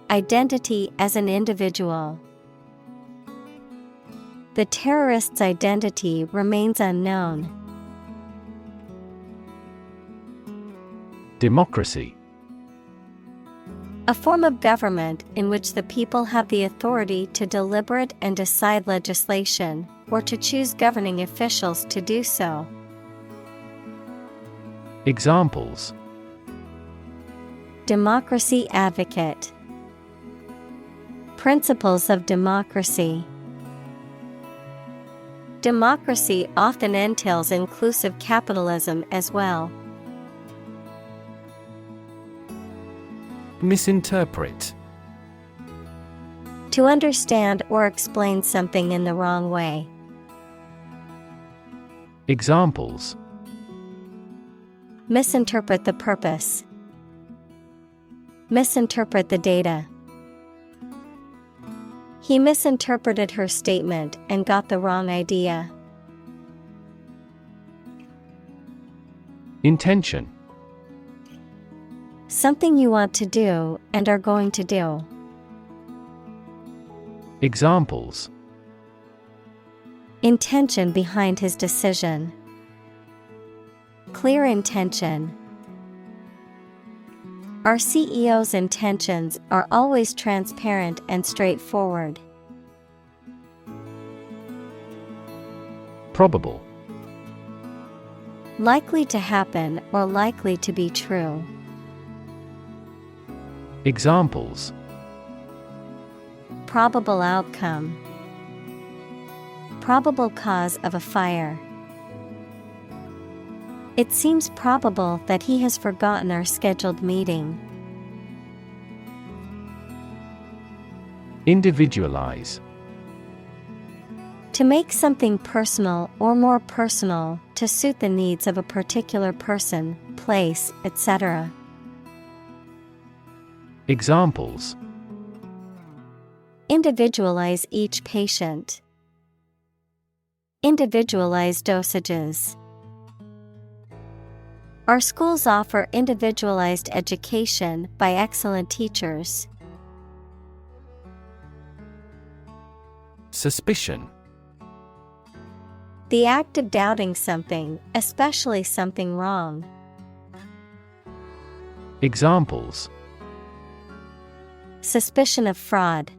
Identity as an individual. The terrorist's identity remains unknown. Democracy. A form of government in which the people have the authority to deliberate and decide legislation, or to choose governing officials to do so. Examples: Democracy advocate. Principles of democracy. Democracy often entails inclusive capitalism as well. Misinterpret. To understand or explain something in the wrong way. Examples: Misinterpret the purpose. Misinterpret the data. He misinterpreted her statement and got the wrong idea. Intention. Something you want to do and are going to do. Examples: Intention behind his decision. Clear intention. Our CEO's intentions are always transparent and straightforward. Probable. Likely to happen or likely to be true. Examples: Probable outcome. Probable cause of a fire. It seems probable that he has forgotten our scheduled meeting. Individualize. To make something personal or more personal to suit the needs of a particular person, place, etc. Examples: Individualize each patient. Individualize dosages. Our schools offer individualized education by excellent teachers. Suspicion. The act of doubting something, especially something wrong. Examples: Suspicion of fraud.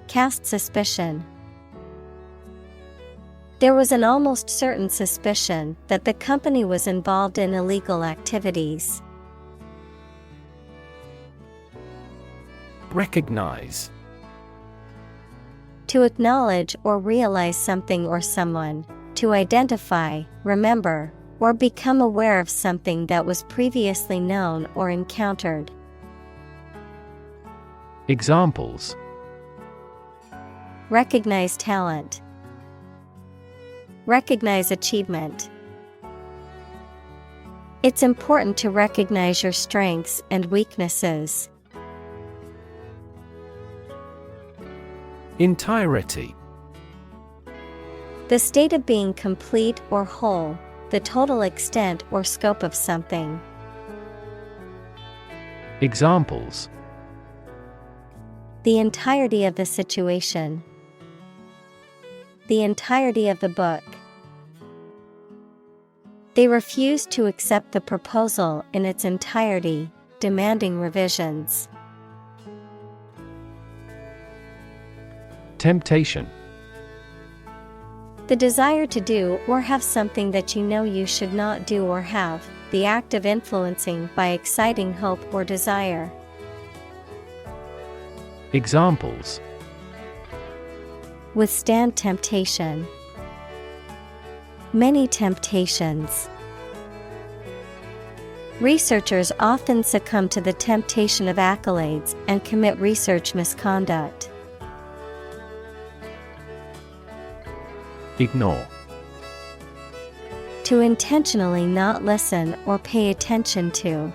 Cast suspicion. There was an almost certain suspicion that the company was involved in illegal activities. Recognize. To acknowledge or realize something or someone, to identify, remember, or become aware of something that was previously known or encountered. Examples: Recognize talent. Recognize achievement. It's important to recognize your strengths and weaknesses. Entirety. The state of being complete or whole, the total extent or scope of something. Examples: The entirety of the situation. The entirety of the book. They refused to accept the proposal in its entirety, demanding revisions. Temptation. The desire to do or have something that you know you should not do or have, the act of influencing by exciting hope or desire. Examples: Withstand temptation. Many temptations. Researchers often succumb to the temptation of accolades and commit research misconduct. Ignore. To intentionally not listen or pay attention to.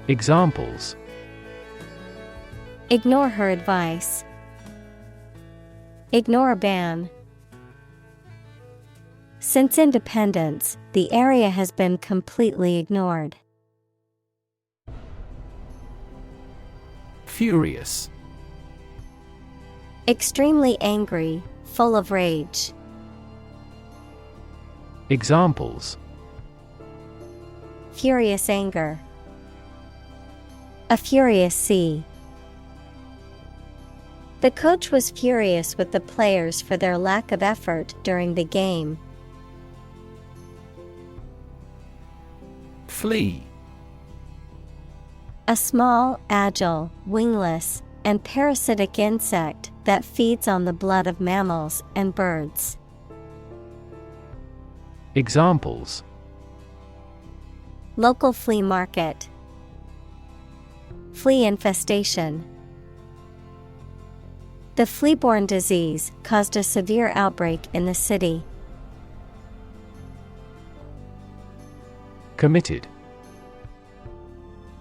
Examples: Ignore her advice. Ignore a ban. Since independence, the area has been completely ignored. Furious. Extremely angry, full of rage. Examples: Furious anger. A furious sea. The coach was furious with the players for their lack of effort during the game. Flea. A small, agile, wingless, and parasitic insect that feeds on the blood of mammals and birds. Examples: Local flea market. Flea infestation. The flea-borne disease caused a severe outbreak in the city. Committed.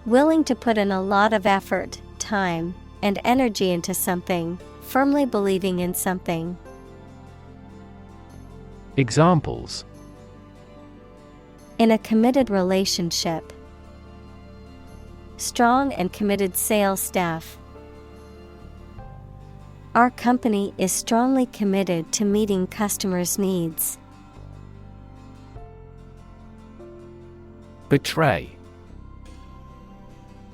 Willing to put in a lot of effort, time, and energy into something, firmly believing in something. Examples: In a committed relationship. Strong and committed sales staff. Our company is strongly committed to meeting customers' needs. Betray.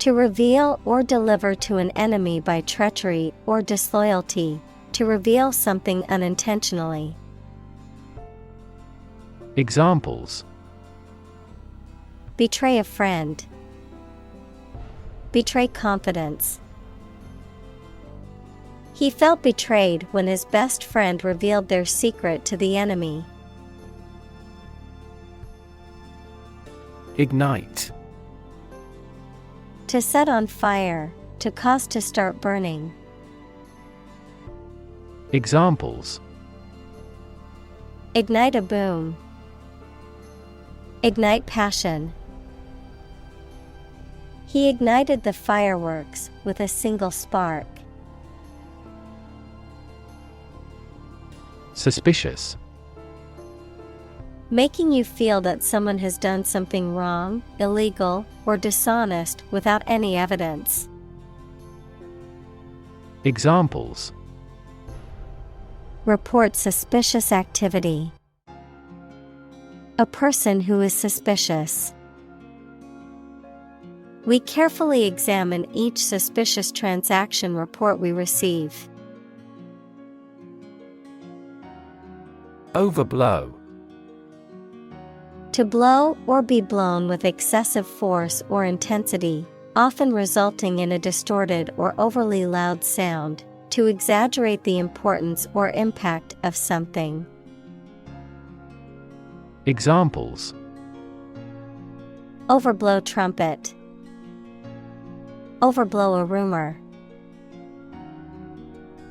To reveal or deliver to an enemy by treachery or disloyalty, to reveal something unintentionally. Examples: Betray a friend. Betray confidence. He felt betrayed when his best friend revealed their secret to the enemy. Ignite. To set on fire, to cause to start burning. Examples: Ignite a boom. Ignite passion. He ignited the fireworks with a single spark. Suspicious. Making you feel that someone has done something wrong, illegal, or dishonest without any evidence. Examples: Report suspicious activity. A person who is suspicious. We carefully examine each suspicious transaction report we receive. Overblow. To blow or be blown with excessive force or intensity, often resulting in a distorted or overly loud sound, to exaggerate the importance or impact of something. Examples: Overblow trumpet. Overblow a rumor.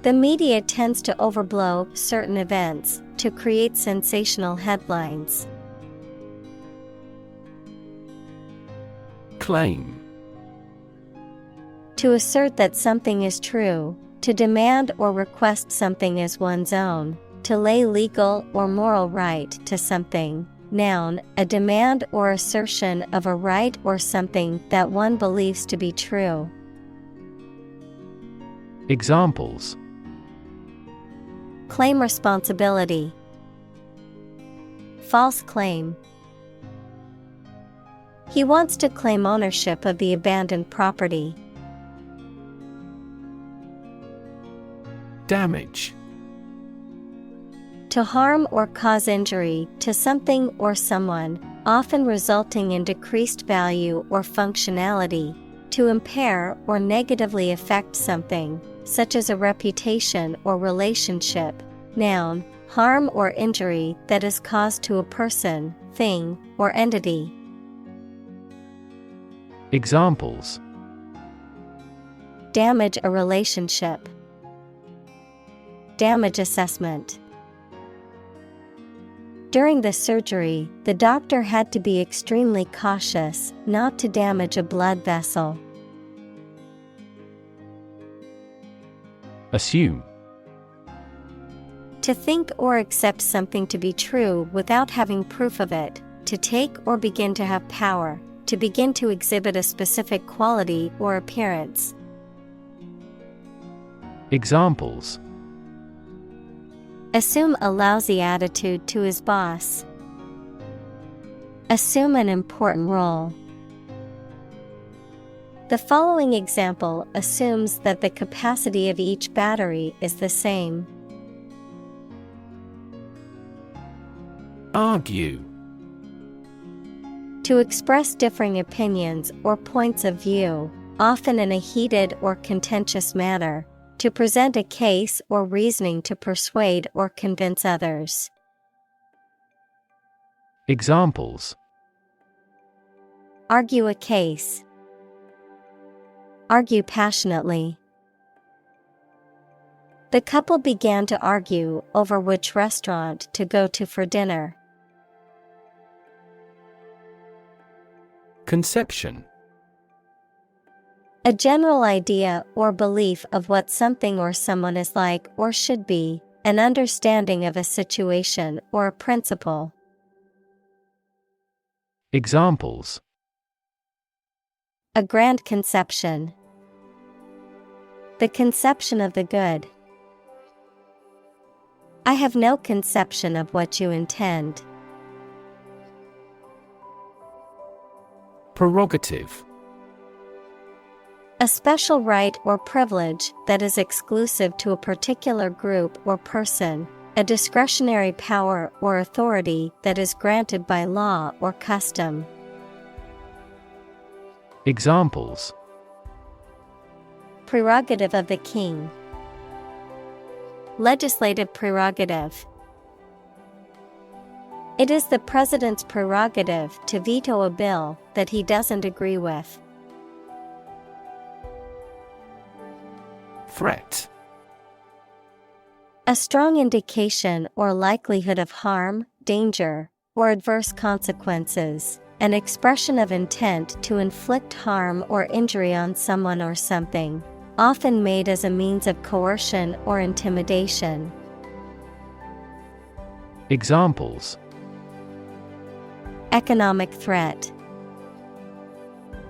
The media tends to overblow certain events to create sensational headlines. Claim. To assert that something is true, to demand or request something as one's own, to lay legal or moral right to something. Noun, a demand or assertion of a right or something that one believes to be true. Examples: Claim responsibility. False claim. He wants to claim ownership of the abandoned property. Damage. To harm or cause injury to something or someone, often resulting in decreased value or functionality. To impair or negatively affect something, such as a reputation or relationship. Noun, harm or injury that is caused to a person, thing, or entity. Examples: Damage a relationship. Damage assessment. During the surgery, the doctor had to be extremely cautious not to damage a blood vessel. Assume. To think or accept something to be true without having proof of it, to take or begin to have power, to begin to exhibit a specific quality or appearance. Examples: Assume a lousy attitude to his boss. Assume an important role. The following example assumes that the capacity of each battery is the same. Argue. To express differing opinions or points of view, often in a heated or contentious manner, to present a case or reasoning to persuade or convince others. Examples: Argue a case. Argue passionately. The couple began to argue over which restaurant to go to for dinner. Conception. A general idea or belief of what something or someone is like or should be, an understanding of a situation or a principle. Examples: A grand conception. The conception of the good. I have no conception of what you intend. Prerogative. A special right or privilege that is exclusive to a particular group or person, a discretionary power or authority that is granted by law or custom. Examples: Prerogative of the king. Legislative prerogative. It is the president's prerogative to veto a bill that he doesn't agree with. Threat. A strong indication or likelihood of harm, danger, or adverse consequences. An expression of intent to inflict harm or injury on someone or something, often made as a means of coercion or intimidation. Examples: Economic threat.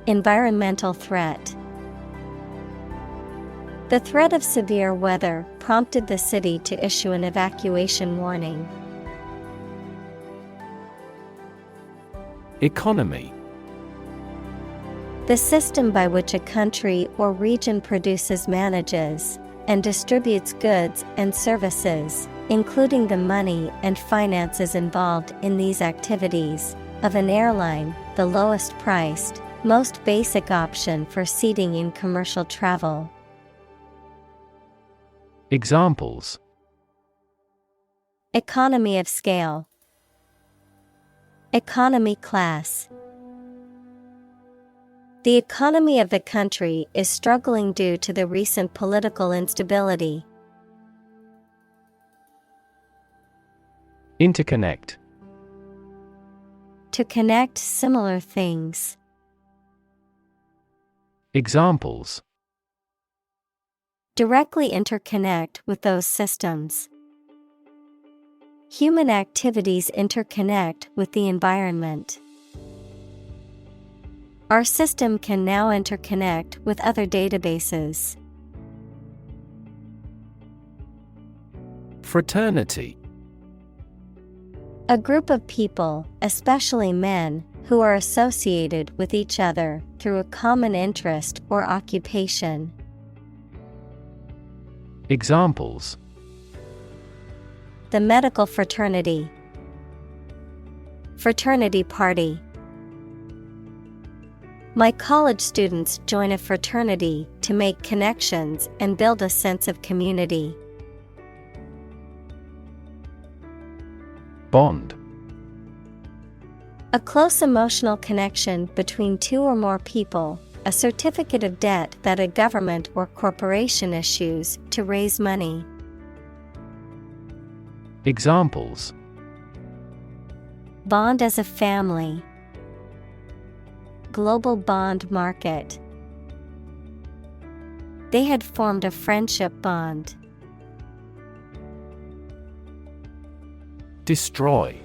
Environmental threat. The threat of severe weather prompted the city to issue an evacuation warning. Economy. The system by which a country or region produces, manages, and distributes goods and services, including the money and finances involved in these activities, of an airline, the lowest priced, most basic option for seating in commercial travel. Examples: Economy of scale. Economy class. The economy of the country is struggling due to the recent political instability. Interconnect. To connect similar things. Examples: Directly interconnect with those systems. Human activities interconnect with the environment. Our system can now interconnect with other databases. Fraternity. A group of people, especially men, who are associated with each other through a common interest or occupation. Examples: The medical fraternity. Fraternity party. My college students join a fraternity to make connections and build a sense of community. Bond. A close emotional connection between two or more people, a certificate of debt that a government or corporation issues to raise money. Examples: Bond as a family. Global bond market. They had formed a friendship bond. Destroy.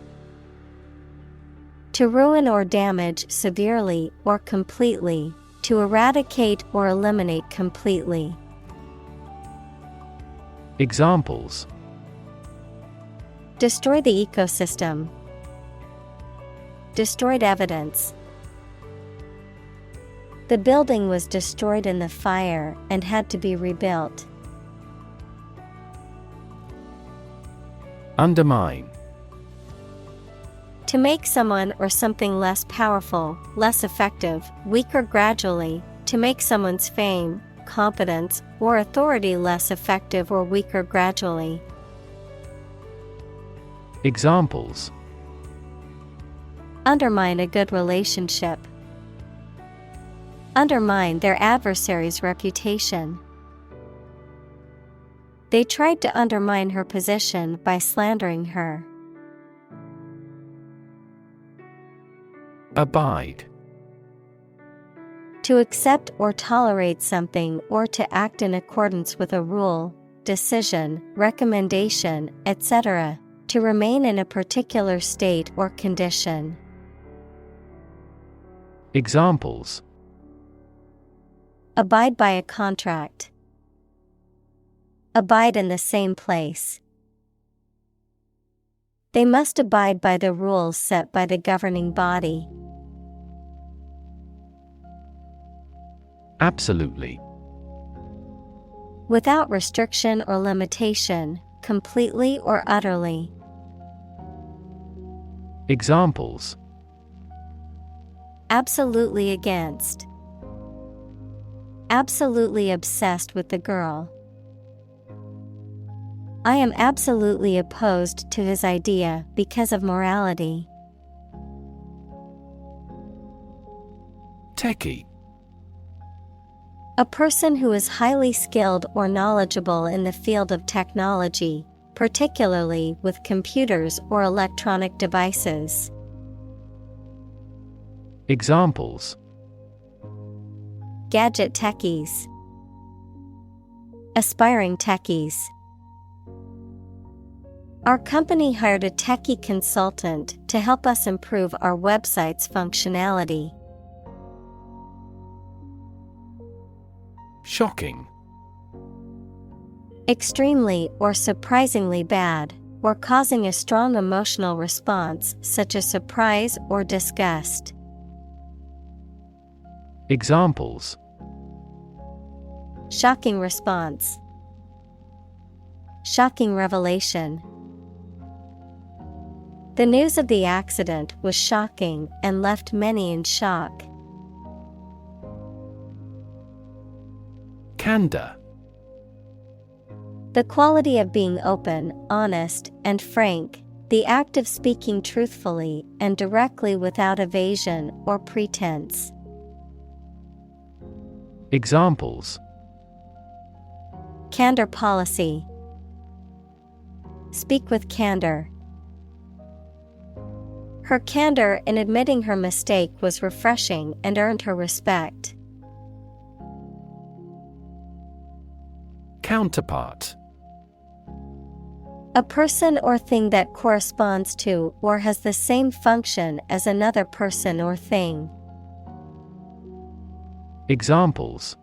To ruin or damage severely or completely. To eradicate or eliminate completely. Examples: Destroy the ecosystem. Destroyed evidence. The building was destroyed in the fire and had to be rebuilt. Undermine. To make someone or something less powerful, less effective, weaker gradually, to make someone's fame, competence, or authority less effective or weaker gradually. Examples: Undermine a good relationship. Undermine their adversary's reputation. They tried to undermine her position by slandering her. Abide. To accept or tolerate something or to act in accordance with a rule, decision, recommendation, etc. To remain in a particular state or condition. Examples: Abide by a contract. Abide in the same place. They must abide by the rules set by the governing body. Absolutely. Without restriction or limitation, completely or utterly. Examples: Absolutely against. Absolutely obsessed with the girl. I am absolutely opposed to his idea because of morality. Techie. A person who is highly skilled or knowledgeable in the field of technology, particularly with computers or electronic devices. Examples: Gadget techies. Aspiring techies. Our company hired a techie consultant to help us improve our website's functionality. Shocking. Extremely or surprisingly bad, or causing a strong emotional response such as surprise or disgust. Examples: Shocking response. Shocking revelation. The news of the accident was shocking and left many in shock. Candor. The quality of being open, honest, and frank, the act of speaking truthfully and directly without evasion or pretense. Examples: Candor policy. Speak with candor. Her candor in admitting her mistake was refreshing and earned her respect. Counterpart. A person or thing that corresponds to or has the same function as another person or thing. Examples: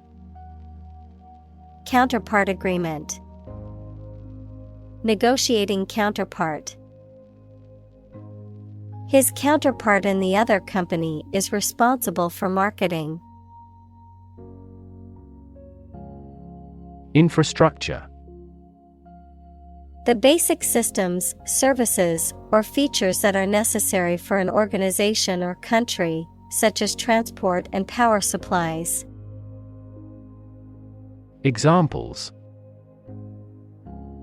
Counterpart agreement. Negotiating counterpart. His counterpart in the other company is responsible for marketing. Infrastructure. The basic systems, services, or features that are necessary for an organization or country, such as transport and power supplies. Examples: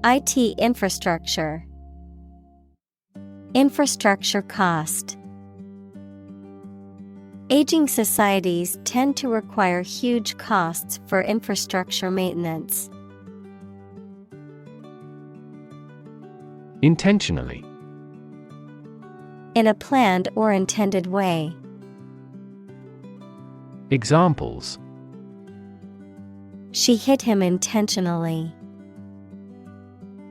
IT infrastructure. Infrastructure cost. Aging societies tend to require huge costs for infrastructure maintenance. Intentionally. In a planned or intended way. Examples: She hit him intentionally.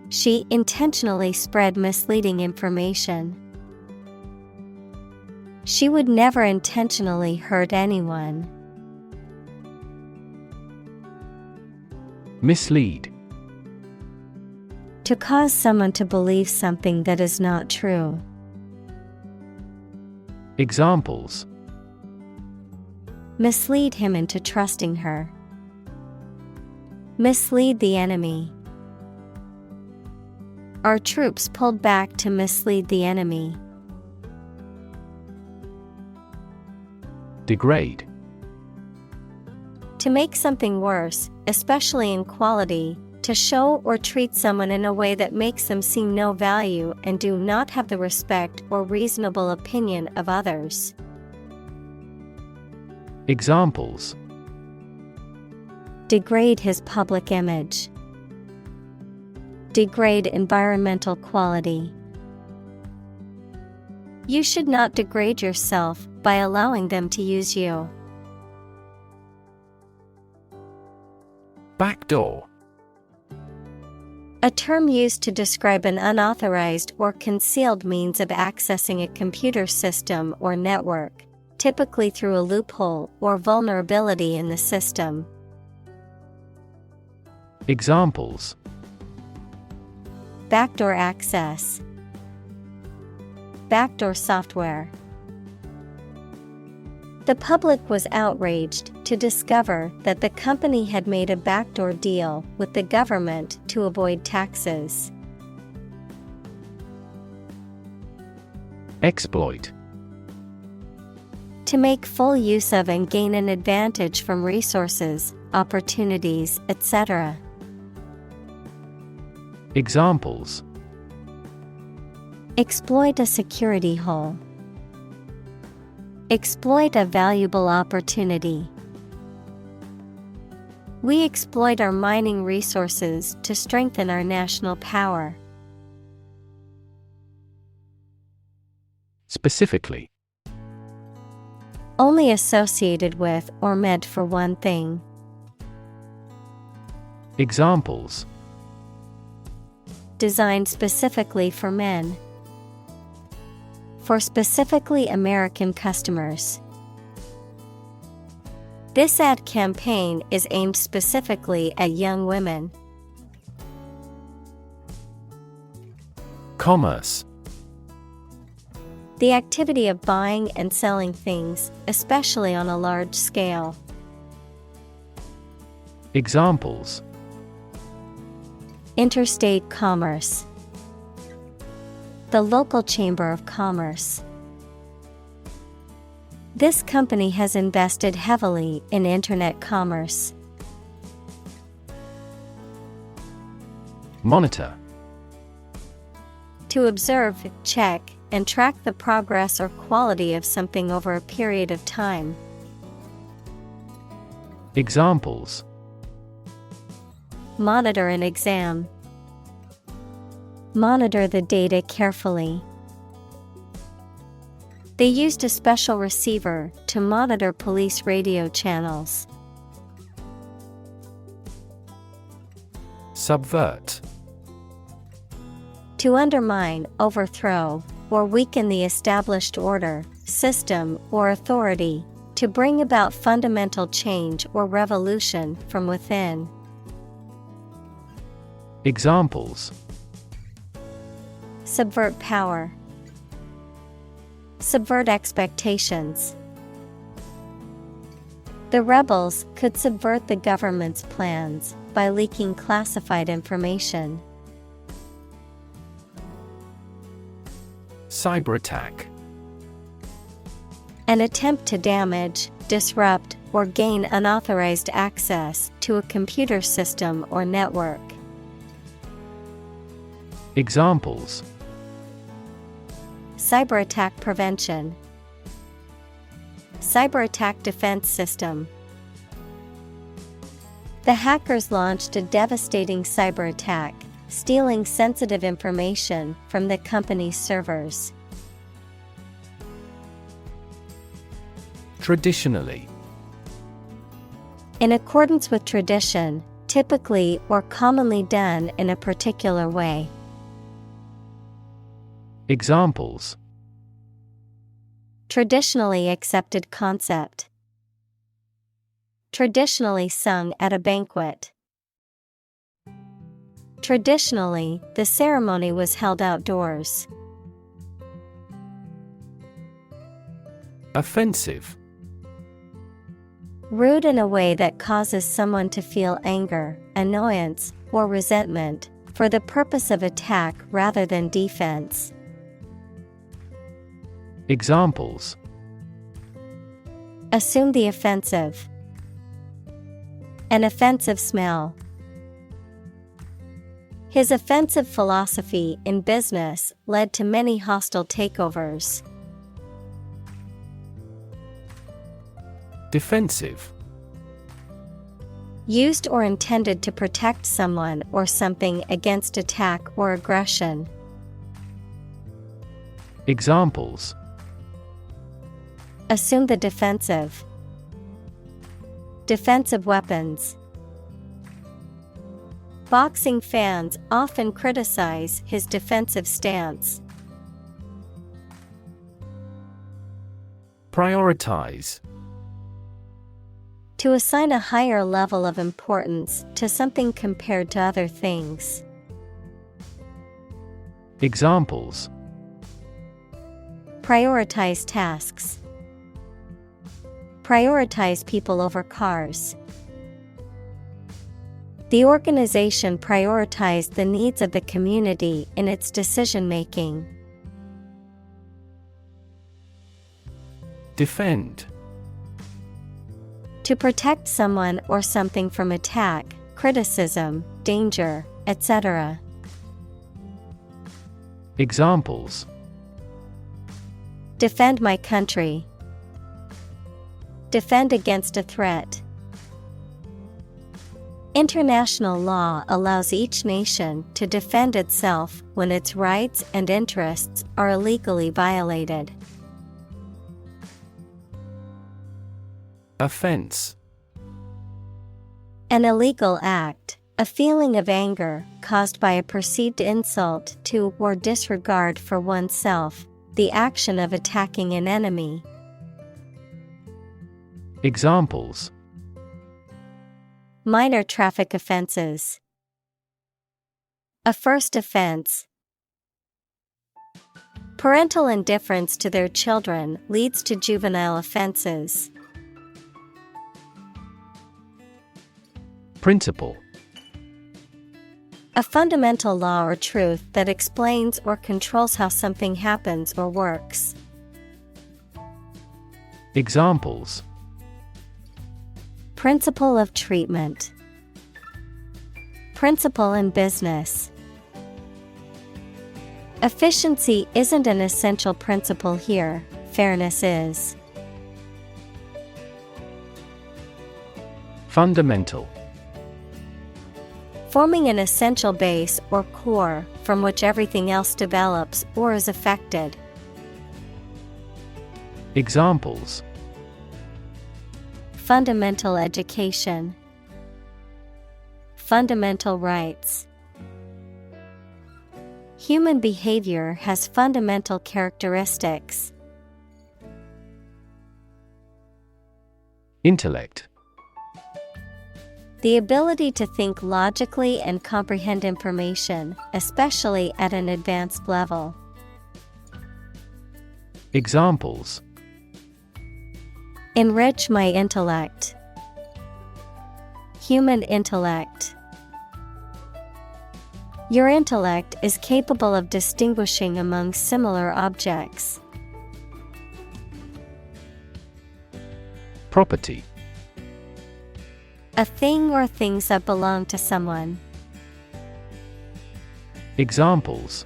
She intentionally spread misleading information. She would never intentionally hurt anyone. Mislead. To cause someone to believe something that is not true. Examples: Mislead him into trusting her. Mislead the enemy. Our troops pulled back to mislead the enemy. Degrade. To make something worse, especially in quality, to show or treat someone in a way that makes them see no value and do not have the respect or reasonable opinion of others. Examples: Degrade his public image. Degrade environmental quality. You should not degrade yourself by allowing them to use you. Backdoor. A term used to describe an unauthorized or concealed means of accessing a computer system or network, typically through a loophole or vulnerability in the system. Examples: Backdoor access. Backdoor software. The public was outraged to discover that the company had made a backdoor deal with the government to avoid taxes. Exploit. To make full use of and gain an advantage from resources, opportunities, etc. Examples: exploit a security hole. Exploit a valuable opportunity. We exploit our mining resources to strengthen our national power. Specifically. Only associated with or meant for one thing. Examples: designed specifically for men. For specifically American customers. This ad campaign is aimed specifically at young women. Commerce. The activity of buying and selling things, especially on a large scale. Examples: interstate commerce. The local chamber of commerce. This company has invested heavily in internet commerce. Monitor. To observe, check, and track the progress or quality of something over a period of time. Examples: monitor an exam. Monitor the data carefully. They used a special receiver to monitor police radio channels. Subvert. To undermine, overthrow, or weaken the established order, system, or authority. To bring about fundamental change or revolution from within. Examples: subvert power. Subvert expectations. The rebels could subvert the government's plans by leaking classified information. Cyberattack. An attempt to damage, disrupt, or gain unauthorized access to a computer system or network. Examples: cyberattack prevention. Cyberattack defense system. The hackers launched a devastating cyberattack, stealing sensitive information from the company's servers. Traditionally. In accordance with tradition, typically or commonly done in a particular way. Examples: traditionally accepted concept. Traditionally sung at a banquet. Traditionally, the ceremony was held outdoors. Offensive. Rude in a way that causes someone to feel anger, annoyance, or resentment, for the purpose of attack rather than defense. Examples: assume the offensive. An offensive smell. His offensive philosophy in business led to many hostile takeovers. Defensive. Used or intended to protect someone or something against attack or aggression. Examples: assume the defensive. Defensive weapons. Boxing fans often criticize his defensive stance. Prioritize. To assign a higher level of importance to something compared to other things. Examples: prioritize tasks. Prioritize people over cars. The organization prioritized the needs of the community in its decision-making. Defend. To protect someone or something from attack, criticism, danger, etc. Examples: Defend my country. Defend against a threat. International law allows each nation to defend itself when its rights and interests are illegally violated. Offense. An illegal act, a feeling of anger caused by a perceived insult to or disregard for oneself, the action of attacking an enemy. Examples: Minor traffic offenses. A first offense. Parental indifference to their children leads to juvenile offenses. Principle. A fundamental law or truth that explains or controls how something happens or works. Examples: Principle of treatment. Principle in business. Efficiency isn't an essential principle here, fairness is. Fundamental. Forming an essential base or core from which everything else develops or is affected. Examples: Fundamental education. Fundamental rights. Human behavior has fundamental characteristics. Intellect. The ability to think logically and comprehend information, especially at an advanced level. Examples: Enrich my intellect. Human intellect. Your intellect is capable of distinguishing among similar objects. Property. A thing or things that belong to someone. Examples: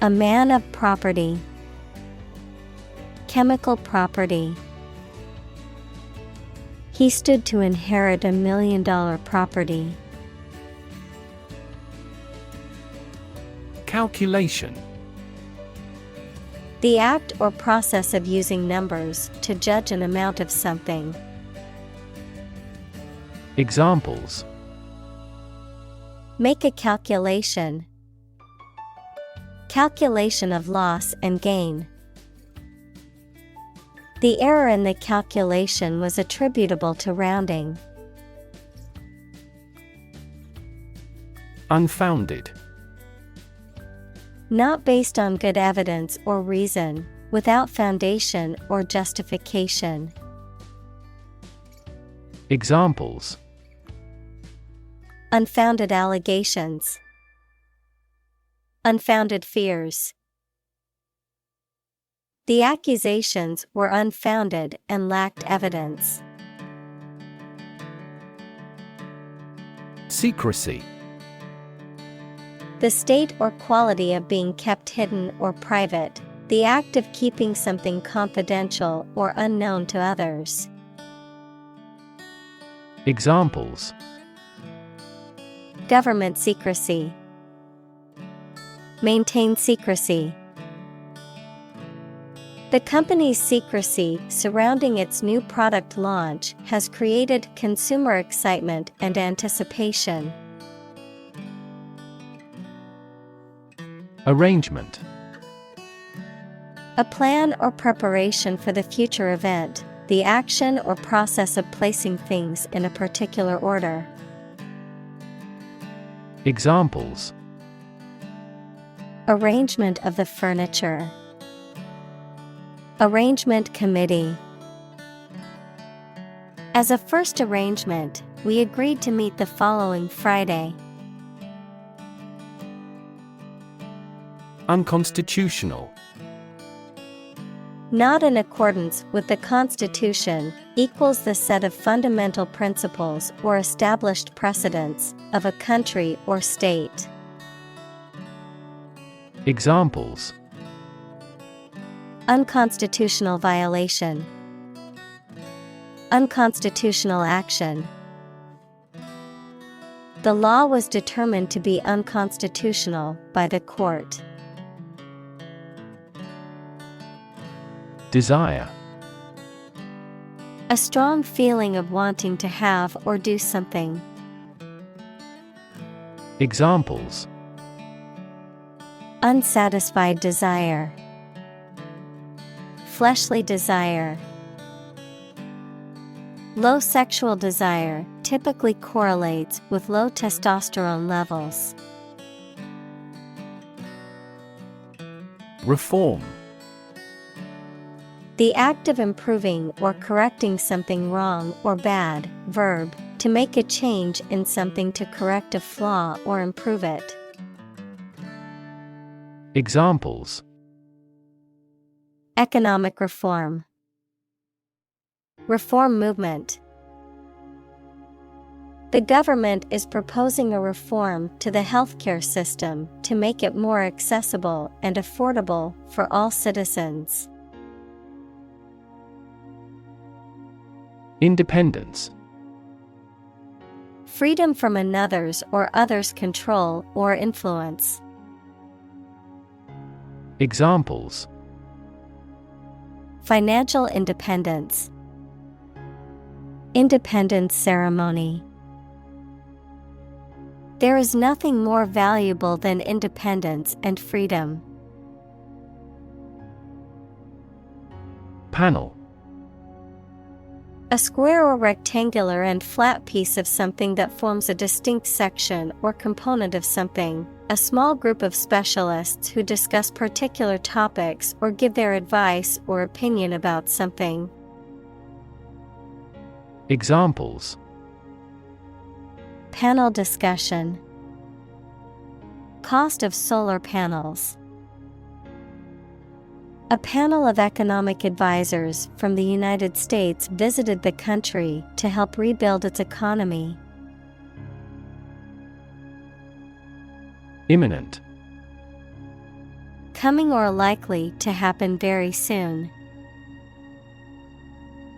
A man of property. Chemical property. He stood to inherit $1 million property. Calculation. The act or process of using numbers to judge an amount of something. Examples: Make a calculation. Calculation of loss and gain. The error in the calculation was attributable to rounding. Unfounded. Not based on good evidence or reason, without foundation or justification. Examples: Unfounded allegations. Unfounded fears. The accusations were unfounded and lacked evidence. Secrecy. The state or quality of being kept hidden or private, the act of keeping something confidential or unknown to others. Examples: Government secrecy. Maintain secrecy. The company's secrecy surrounding its new product launch has created consumer excitement and anticipation. Arrangement. A plan or preparation for the future event, the action or process of placing things in a particular order. Examples: Arrangement of the furniture. Arrangement committee. As a first arrangement, we agreed to meet the following Friday. Unconstitutional. Not in accordance with the Constitution, equals the set of fundamental principles or established precedents of a country or state. Examples: Unconstitutional violation. Unconstitutional action. The law was determined to be unconstitutional by the court. Desire. A strong feeling of wanting to have or do something. Examples: Unsatisfied desire. Fleshly desire. Low sexual desire typically correlates with low testosterone levels. Reform. The act of improving or correcting something wrong or bad. Verb, to make a change in something to correct a flaw or improve it. Examples: Economic reform. Reform movement. The government is proposing a reform to the healthcare system to make it more accessible and affordable for all citizens. Independence. Freedom from another's or others' control or influence. Examples: Financial independence. Independence ceremony. There is nothing more valuable than independence and freedom. Panel. A square or rectangular and flat piece of something that forms a distinct section or component of something, a small group of specialists who discuss particular topics or give their advice or opinion about something. Examples: Panel discussion. Cost of solar panels. A panel of economic advisors from the United States visited the country to help rebuild its economy. Imminent. Coming or likely to happen very soon.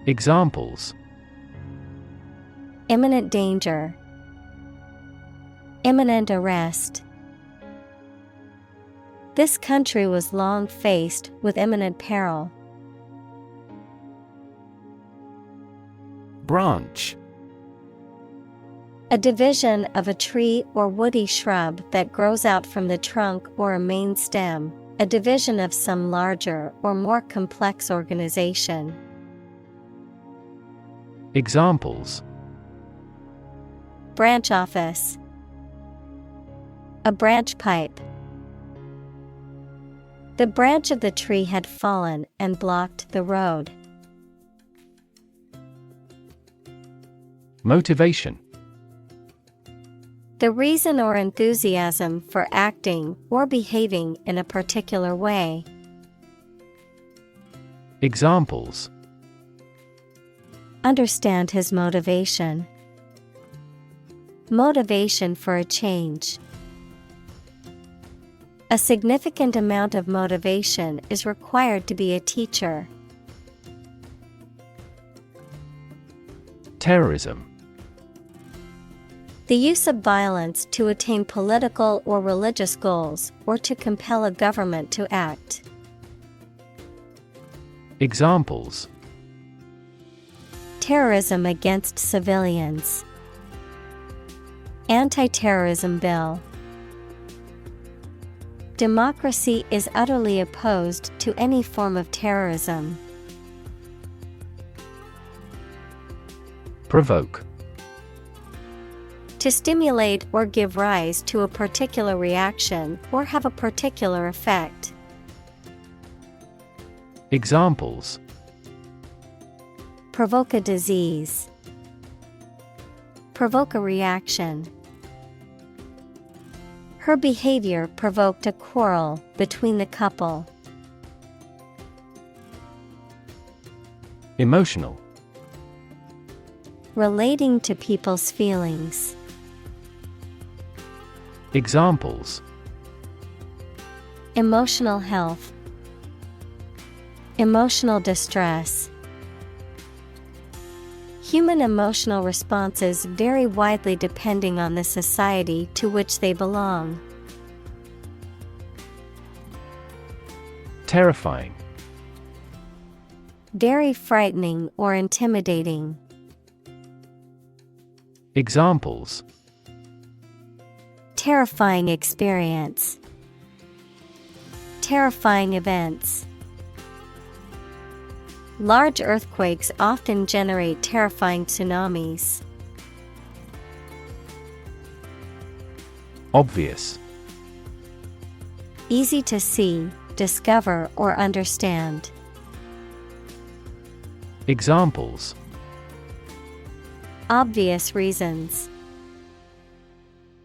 Examples: Imminent danger. Imminent arrest. This country was long faced with imminent peril. Branch. A division of a tree or woody shrub that grows out from the trunk or a main stem, a division of some larger or more complex organization. Examples: Branch office. A branch pipe. The branch of the tree had fallen and blocked the road. Motivation. The reason or enthusiasm for acting or behaving in a particular way. Examples: Understand his motivation. Motivation for a change. A significant amount of motivation is required to be a teacher. Terrorism. The use of violence to attain political or religious goals or to compel a government to act. Examples: Terrorism against civilians. Anti-terrorism bill. Democracy is utterly opposed to any form of terrorism. Provoke. To stimulate or give rise to a particular reaction or have a particular effect. Examples: Provoke a disease. provoke a reaction. Her behavior provoked a quarrel between the couple. Emotional. Relating to people's feelings. Examples: Emotional health. Emotional distress. Human emotional responses vary widely depending on the society to which they belong. Terrifying. Very frightening or intimidating. Examples: Terrifying experience. Terrifying events. Large earthquakes often generate terrifying tsunamis. Obvious. Easy to see, discover, or understand. Examples: Obvious reasons.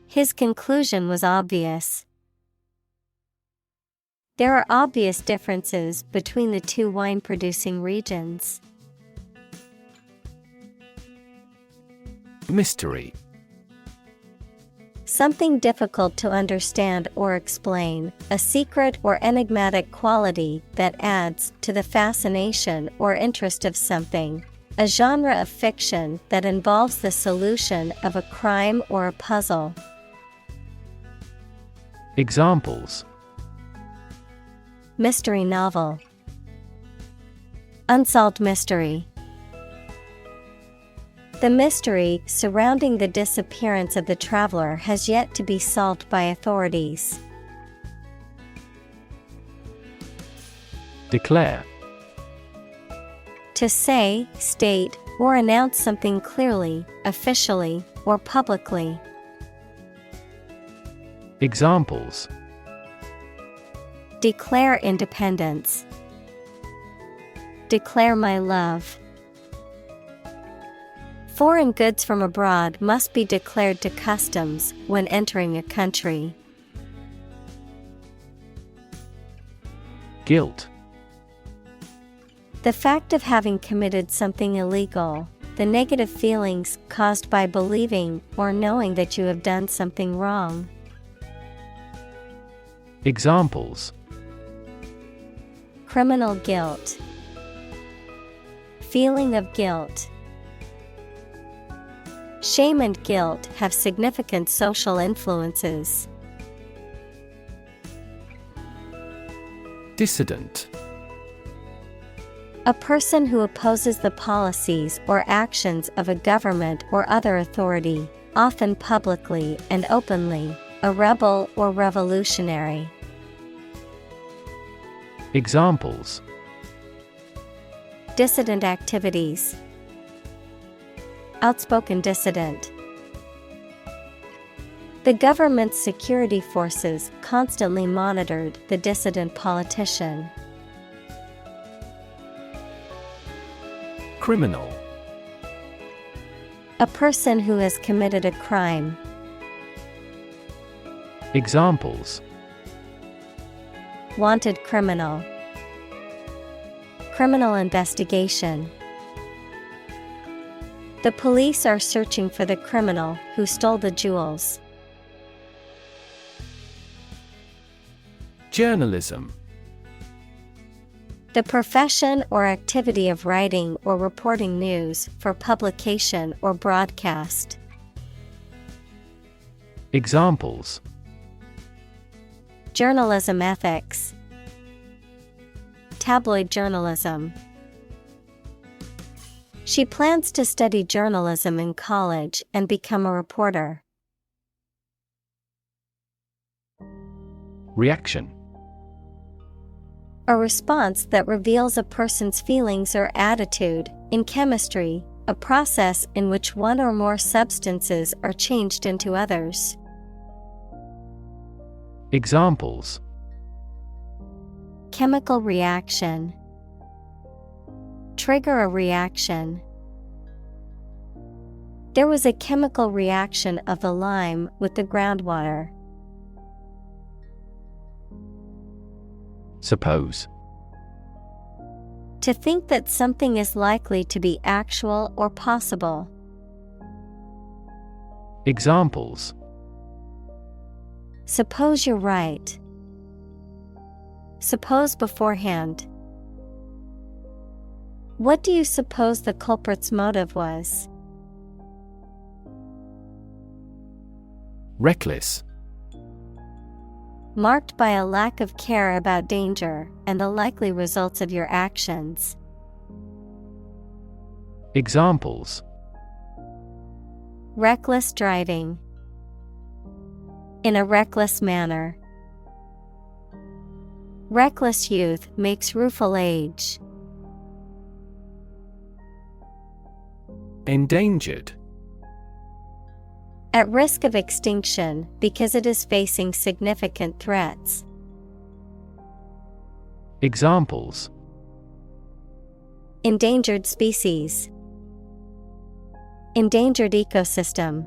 His conclusion was obvious. There are obvious differences between the two wine-producing regions. Mystery. Something difficult to understand or explain, a secret or enigmatic quality that adds to the fascination or interest of something. A genre of fiction that involves the solution of a crime or a puzzle. Examples: Mystery novel. Unsolved mystery. The mystery surrounding the disappearance of the traveler has yet to be solved by authorities. Declare. To say, state, or announce something clearly, officially, or publicly. Examples: Declare independence. Declare my love. Foreign goods from abroad must be declared to customs when entering a country. Guilt. The fact of having committed something illegal, the negative feelings caused by believing or knowing that you have done something wrong. Examples: Criminal guilt. Feeling of guilt. Shame and guilt have significant social influences. Dissident. A person who opposes the policies or actions of a government or other authority, often publicly and openly, a rebel or revolutionary. Examples: Dissident activities. Outspoken dissident. The government's security forces constantly monitored the dissident politician. Criminal. A person who has committed a crime. Examples: Wanted criminal. Criminal investigation. The police are searching for the criminal who stole the jewels. Journalism. The profession or activity of writing or reporting news for publication or broadcast. Examples: Journalism ethics. Tabloid journalism. She plans to study journalism in college and become a reporter. Reaction. A response that reveals a person's feelings or attitude. In chemistry, a process in which one or more substances are changed into others. Examples: Chemical reaction. Trigger a reaction. There was a chemical reaction of the lime with the groundwater. Suppose. To think that something is likely to be actual or possible. Examples. Suppose you're right. Suppose beforehand. What do you suppose the culprit's motive was? Reckless. Marked by a lack of care about danger and the likely results of your actions. Examples. Reckless driving. In a reckless manner. Reckless youth makes rueful age. Endangered. At risk of extinction because it is facing significant threats. Examples. Endangered species. Endangered ecosystem.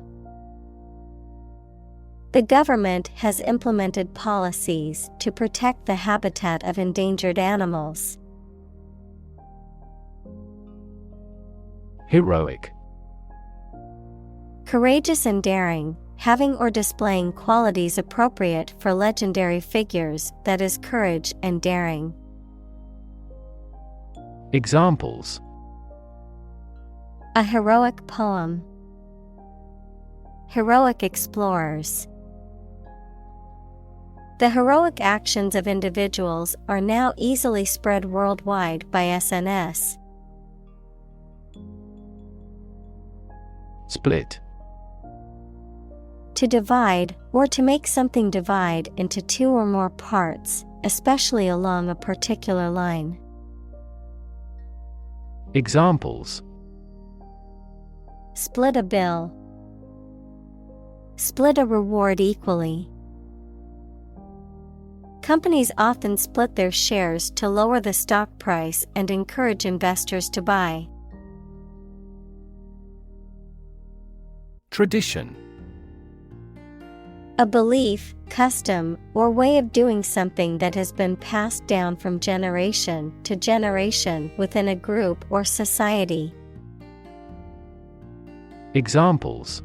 The government has implemented policies to protect the habitat of endangered animals. Heroic. Courageous and daring, having or displaying qualities appropriate for legendary figures, that is, courage and daring. Examples. A heroic poem. Heroic explorers. The heroic actions of individuals are now easily spread worldwide by SNS. Split. To divide, or to make something divide into two or more parts, especially along a particular line. Examples. Split a bill. Split a reward equally. Companies often split their shares to lower the stock price and encourage investors to buy. Tradition. A belief, custom, or way of doing something that has been passed down from generation to generation within a group or society. Examples.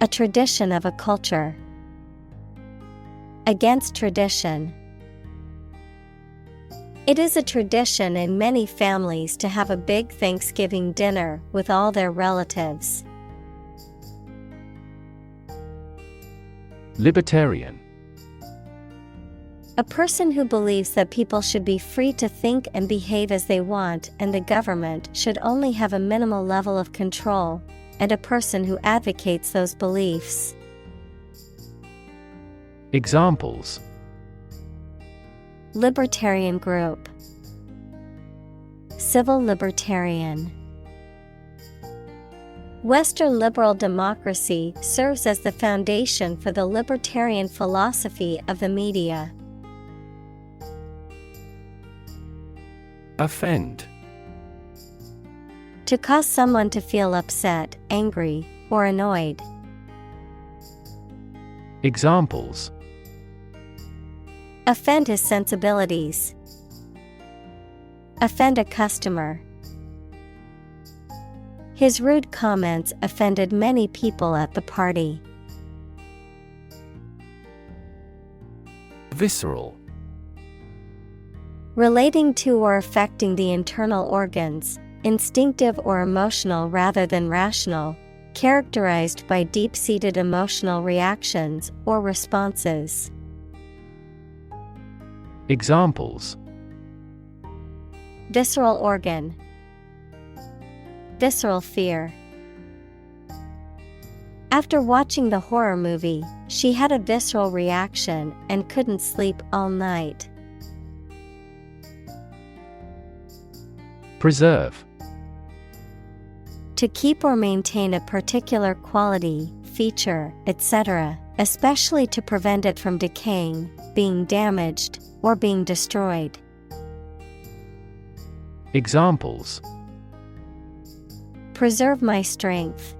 A tradition of a culture. Against tradition. It is a tradition in many families to have a big Thanksgiving dinner with all their relatives. Libertarian. A person who believes that people should be free to think and behave as they want and the government should only have a minimal level of control, and a person who advocates those beliefs. Examples. Libertarian group. Civil libertarian. Western liberal democracy serves as the foundation for the libertarian philosophy of the media. Offend. To cause someone to feel upset, angry, or annoyed. Examples. Offend his sensibilities. Offend a customer. His rude comments offended many people at the party. Visceral. Relating to or affecting the internal organs, instinctive or emotional rather than rational, characterized by deep-seated emotional reactions or responses. Examples. Visceral organ. Visceral fear. After watching the horror movie, she had a visceral reaction and couldn't sleep all night. Preserve. To keep or maintain a particular quality, feature, etc., especially to prevent it from decaying, being damaged, or being destroyed. Examples. Preserve my strength.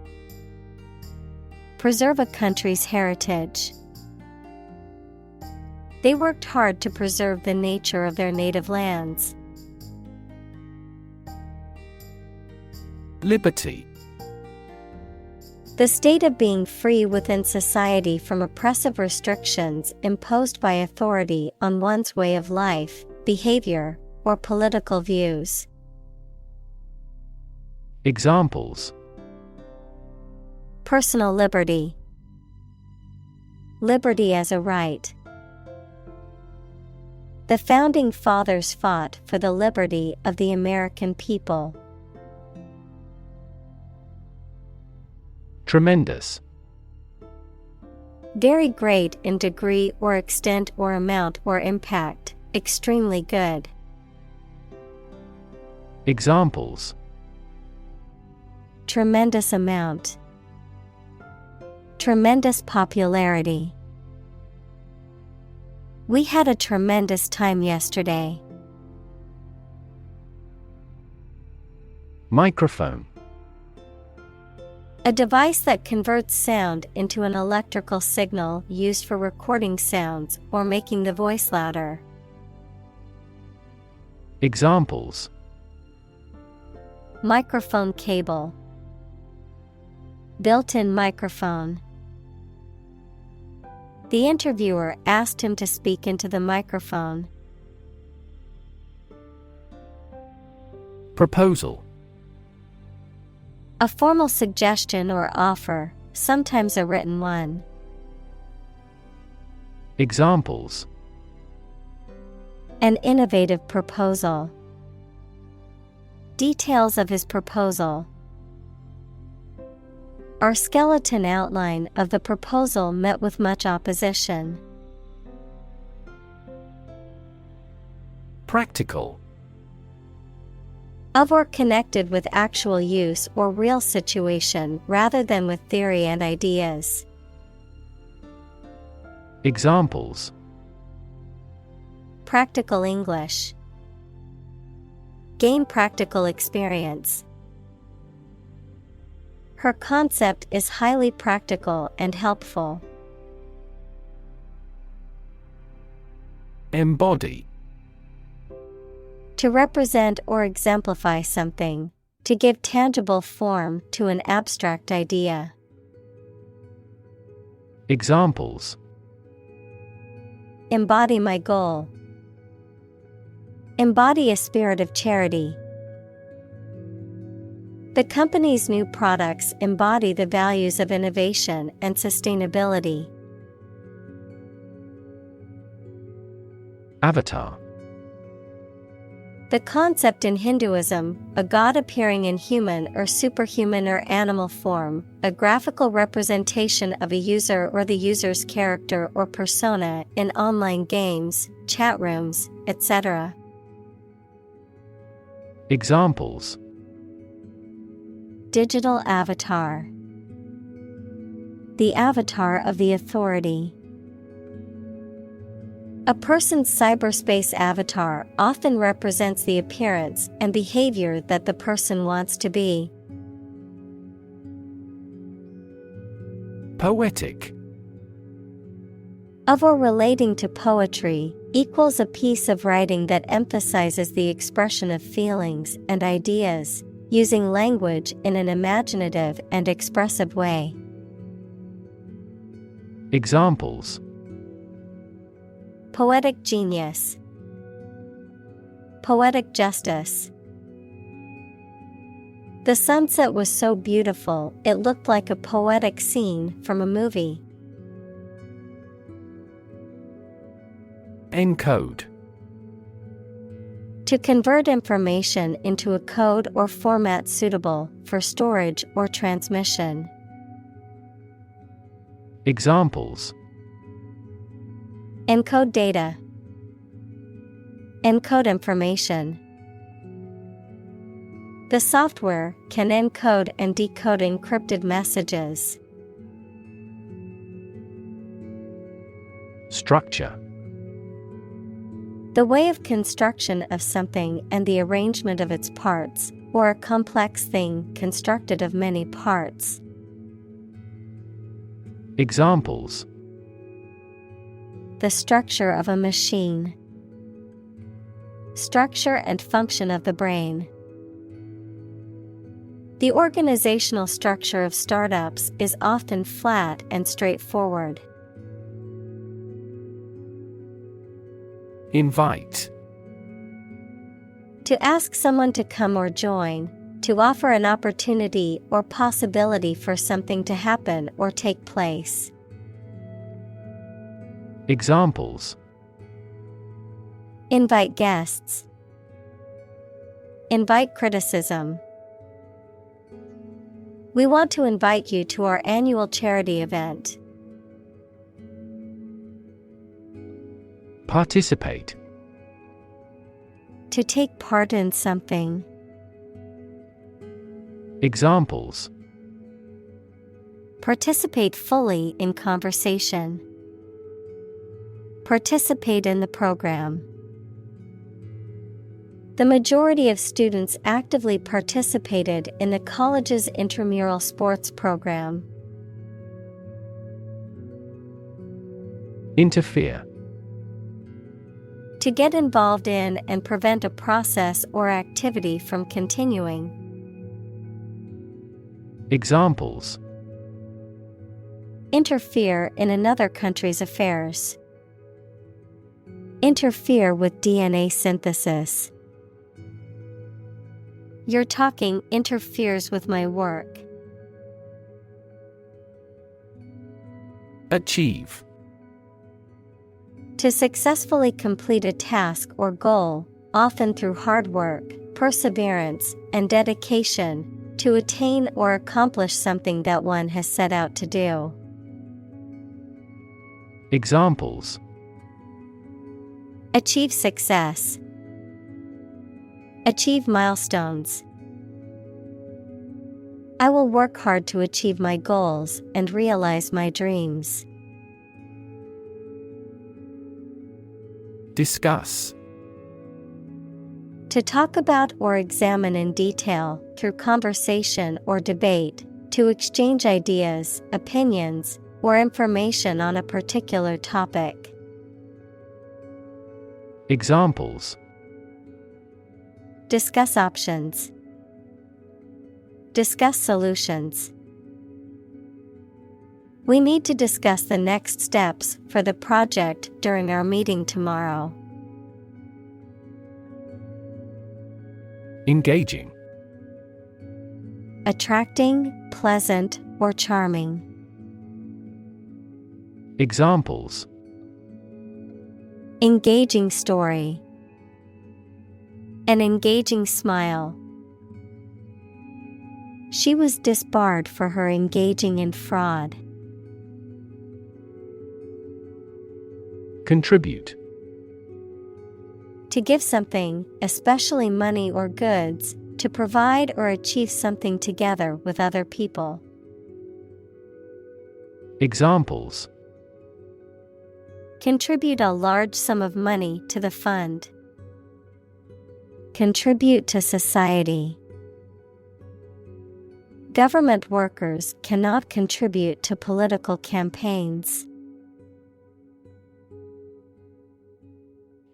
Preserve a country's heritage. They worked hard to preserve the nature of their native lands. Liberty. The state of being free within society from oppressive restrictions imposed by authority on one's way of life, behavior, or political views. Examples: Personal liberty. Liberty as a right. The founding fathers fought for the liberty of the American people. Tremendous. Very great in degree or extent or amount or impact, extremely good. Examples: Tremendous amount. Tremendous popularity. We had a tremendous time yesterday. Microphone. A device that converts sound into an electrical signal used for recording sounds or making the voice louder. Examples: Microphone cable. Built-in microphone. The interviewer asked him to speak into the microphone. Proposal. A formal suggestion or offer, sometimes a written one. Examples: An innovative proposal. Details of his proposal. Our skeleton outline of the proposal met with much opposition. Practical. Of or connected with actual use or real situation rather than with theory and ideas. Examples: Practical English. Gain practical experience. Her concept is highly practical and helpful. Embody. To represent or exemplify something, to give tangible form to an abstract idea. Examples: Embody my goal. Embody a spirit of charity. The company's new products embody the values of innovation and sustainability. Avatar. The concept in Hinduism, a god appearing in human or superhuman or animal form, a graphical representation of a user or the user's character or persona in online games, chat rooms, etc. Examples: Digital avatar. The avatar of the authority. A person's cyberspace avatar often represents the appearance and behavior that the person wants to be. Poetic. Of or relating to poetry, equals a piece of writing that emphasizes the expression of feelings and ideas, using language in an imaginative and expressive way. Examples: Poetic genius. Poetic justice. The sunset was so beautiful, it looked like a poetic scene from a movie. Encode. To convert information into a code or format suitable for storage or transmission. Examples: Encode data. Encode information. The software can encode and decode encrypted messages. Structure. The way of construction of something and the arrangement of its parts, or a complex thing constructed of many parts. Examples: The structure of a machine. Structure and function of the brain. The organizational structure of startups is often flat and straightforward. Invite. To ask someone to come or join, to offer an opportunity or possibility for something to happen or take place. Examples: Invite guests. Invite criticism. We want to invite you to our annual charity event. Participate. To take part in something. Examples: Participate fully in conversation. Participate in the program. The majority of students actively participated in the college's intramural sports program. Interfere. To get involved in and prevent a process or activity from continuing. Examples: Interfere in another country's affairs. Interfere with DNA synthesis. Your talking interferes with my work. Achieve. To successfully complete a task or goal, often through hard work, perseverance, and dedication, to attain or accomplish something that one has set out to do. Examples: Achieve success. Achieve milestones. I will work hard to achieve my goals and realize my dreams. Discuss. To talk about or examine in detail, through conversation or debate, to exchange ideas, opinions, or information on a particular topic. Examples: Discuss options. Discuss solutions. We need to discuss the next steps for the project during our meeting tomorrow. Engaging. Attracting, pleasant, or charming. Examples: Engaging story. An engaging smile. She was disbarred for her engaging in fraud. Contribute. To give something, especially money or goods, to provide or achieve something together with other people. Examples: Contribute a large sum of money to the fund. Contribute to society. Government workers cannot contribute to political campaigns.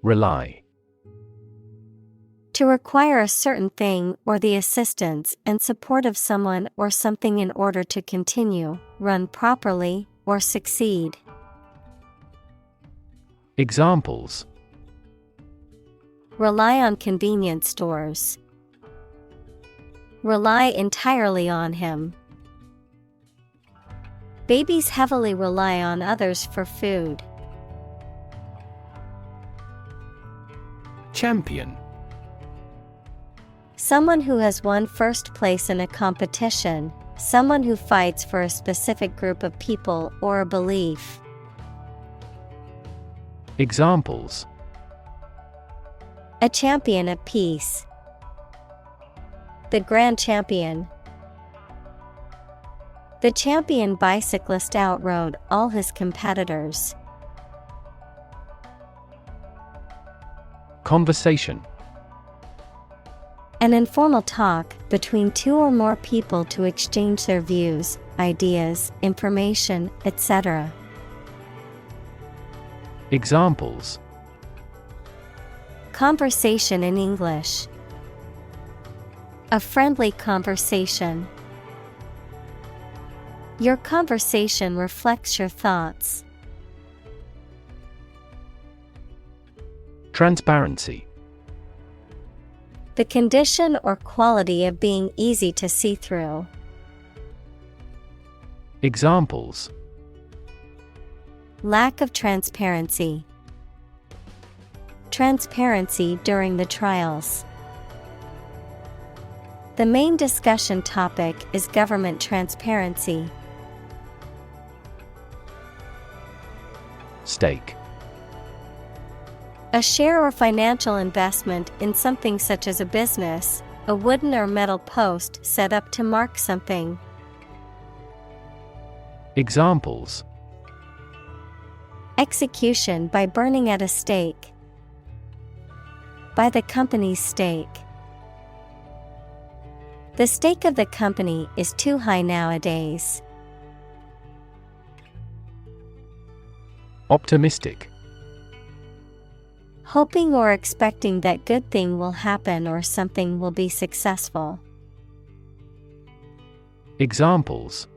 Rely. To require a certain thing or the assistance and support of someone or something in order to continue, run properly, or succeed. Examples: Rely on convenience stores. Rely entirely on him. Babies heavily rely on others for food. Champion. Someone who has won first place in a competition, someone who fights for a specific group of people or a belief. Examples: A champion of peace. The grand champion. The champion bicyclist outrode all his competitors. Conversation. An informal talk between two or more people to exchange their views, ideas, information, etc. Examples: conversation in English. A friendly conversation. Your conversation reflects your thoughts. Transparency. The condition or quality of being easy to see through. Examples: lack of transparency. Transparency during the trials. The main discussion topic is government transparency. Stake. A share or financial investment in something such as a business, a wooden or metal post set up to mark something. Examples: execution by burning at a stake. By the company's stake. The stake of the company is too high nowadays. Optimistic. Hoping or expecting that good thing will happen or something will be successful. Examples: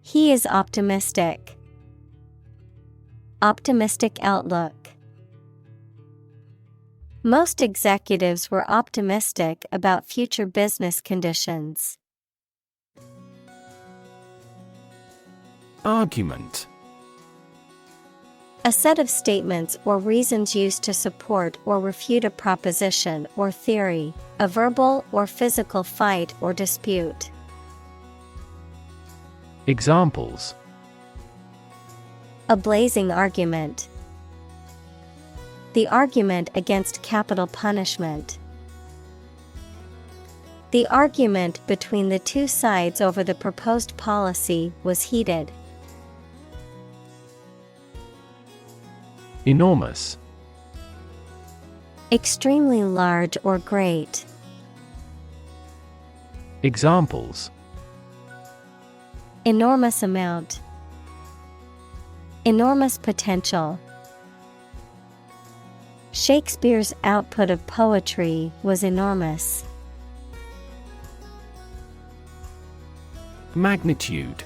he is optimistic. Optimistic outlook. Most executives were optimistic about future business conditions. Argument. A set of statements or reasons used to support or refute a proposition or theory, a verbal or physical fight or dispute. Examples: a blazing argument. The argument against capital punishment. The argument between the two sides over the proposed policy was heated. Enormous. Extremely large or great. Examples: enormous amount. Enormous potential. Shakespeare's output of poetry was enormous. Magnitude.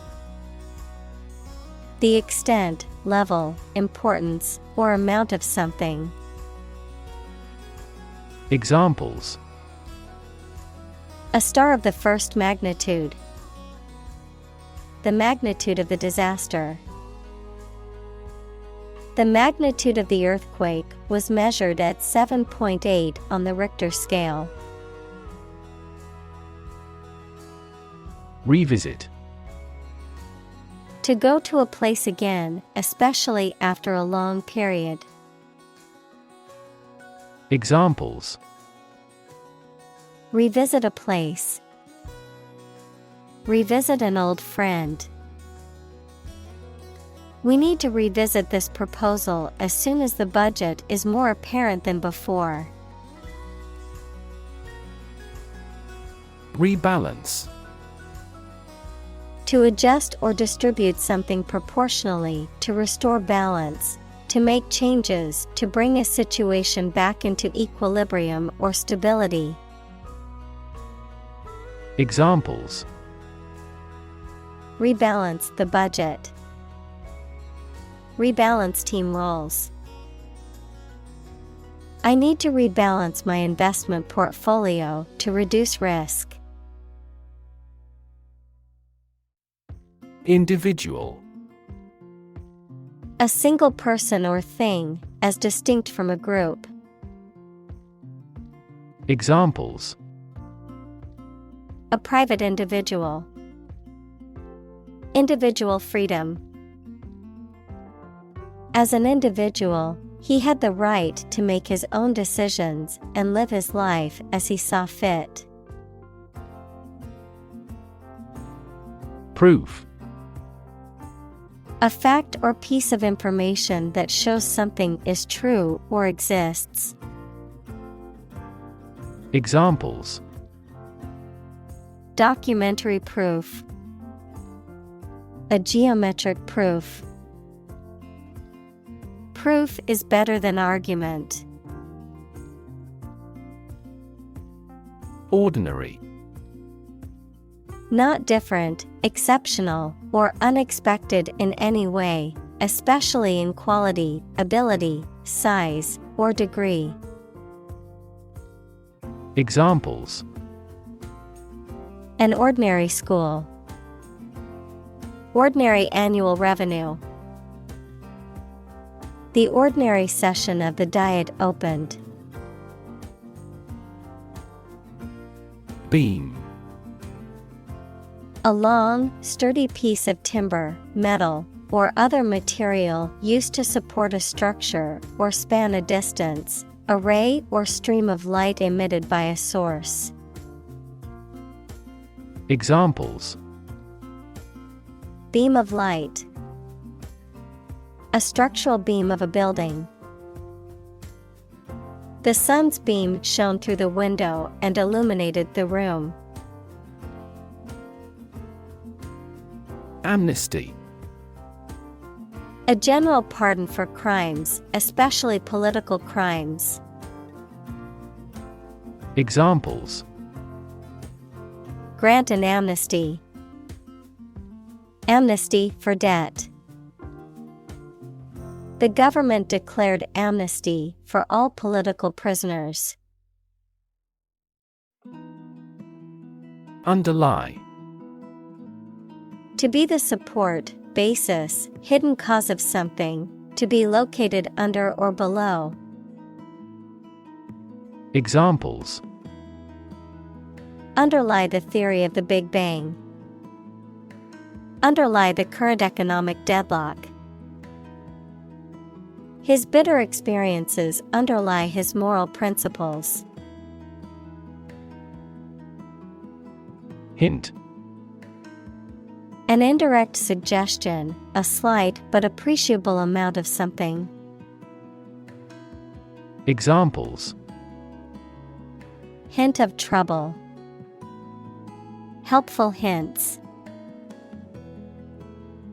The extent, level, importance, or amount of something. Examples: a star of the first magnitude. The magnitude of the disaster. The magnitude of the earthquake was measured at 7.8 on the Richter scale. Revisit. To go to a place again, especially after a long period. Examples: revisit a place. Revisit an old friend. We need to revisit this proposal as soon as the budget is more apparent than before. Rebalance. To adjust or distribute something proportionally, to restore balance, to make changes, to bring a situation back into equilibrium or stability. Examples: rebalance the budget. Rebalance team roles. I need to rebalance my investment portfolio to reduce risk. Individual. A single person or thing, as distinct from a group. Examples: a private individual. Individual freedom. As an individual, he had the right to make his own decisions and live his life as he saw fit. Proof. A fact or piece of information that shows something is true or exists. Examples: documentary proof, a geometric proof. Proof is better than argument. Ordinary. Not different, exceptional, or unexpected in any way, especially in quality, ability, size, or degree. Examples: an ordinary school, ordinary annual revenue. The ordinary session of the Diet opened. Beam. A long, sturdy piece of timber, metal, or other material used to support a structure or span a distance, a ray or stream of light emitted by a source. Examples: beam of light, a structural beam of a building. The sun's beam shone through the window and illuminated the room. Amnesty. A general pardon for crimes, especially political crimes. Examples: grant an amnesty, amnesty for debt. The government declared amnesty for all political prisoners. Underlie. To be the support, basis, hidden cause of something, to be located under or below. Examples: underlie the theory of the Big Bang. Underlie the current economic deadlock. His bitter experiences underlie his moral principles. Hint. An indirect suggestion, a slight but appreciable amount of something. Examples: hint of trouble, helpful hints.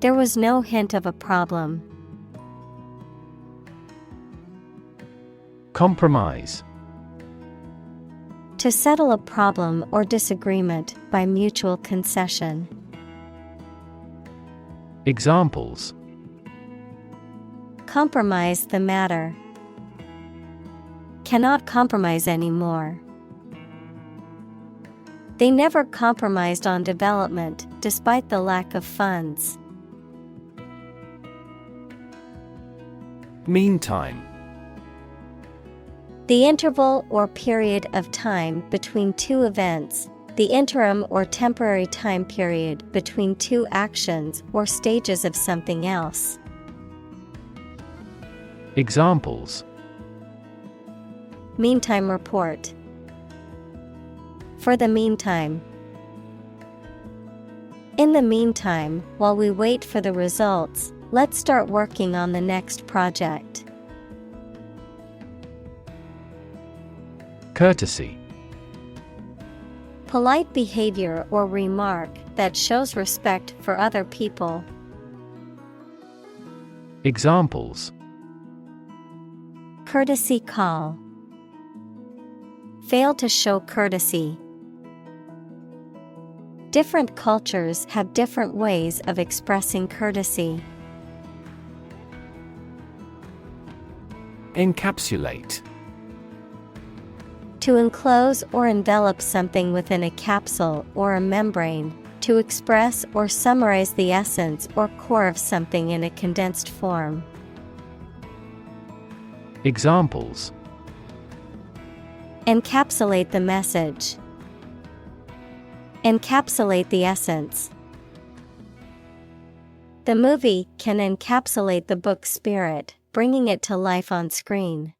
There was no hint of a problem. Compromise. To settle a problem or disagreement by mutual concession. Examples: compromise the matter. Cannot compromise anymore. They never compromised on development despite the lack of funds. Meantime. The interval or period of time between two events, the interim or temporary time period between two actions or stages of something else. Examples: meantime report. For the meantime. In the meantime, while we wait for the results, let's start working on the next project. Courtesy. Polite behavior or remark that shows respect for other people. Examples: courtesy call. Fail to show courtesy. Different cultures have different ways of expressing courtesy. Encapsulate. To enclose or envelop something within a capsule or a membrane, to express or summarize the essence or core of something in a condensed form. Examples: encapsulate the message. Encapsulate the essence. The movie can encapsulate the book's spirit, bringing it to life on screen.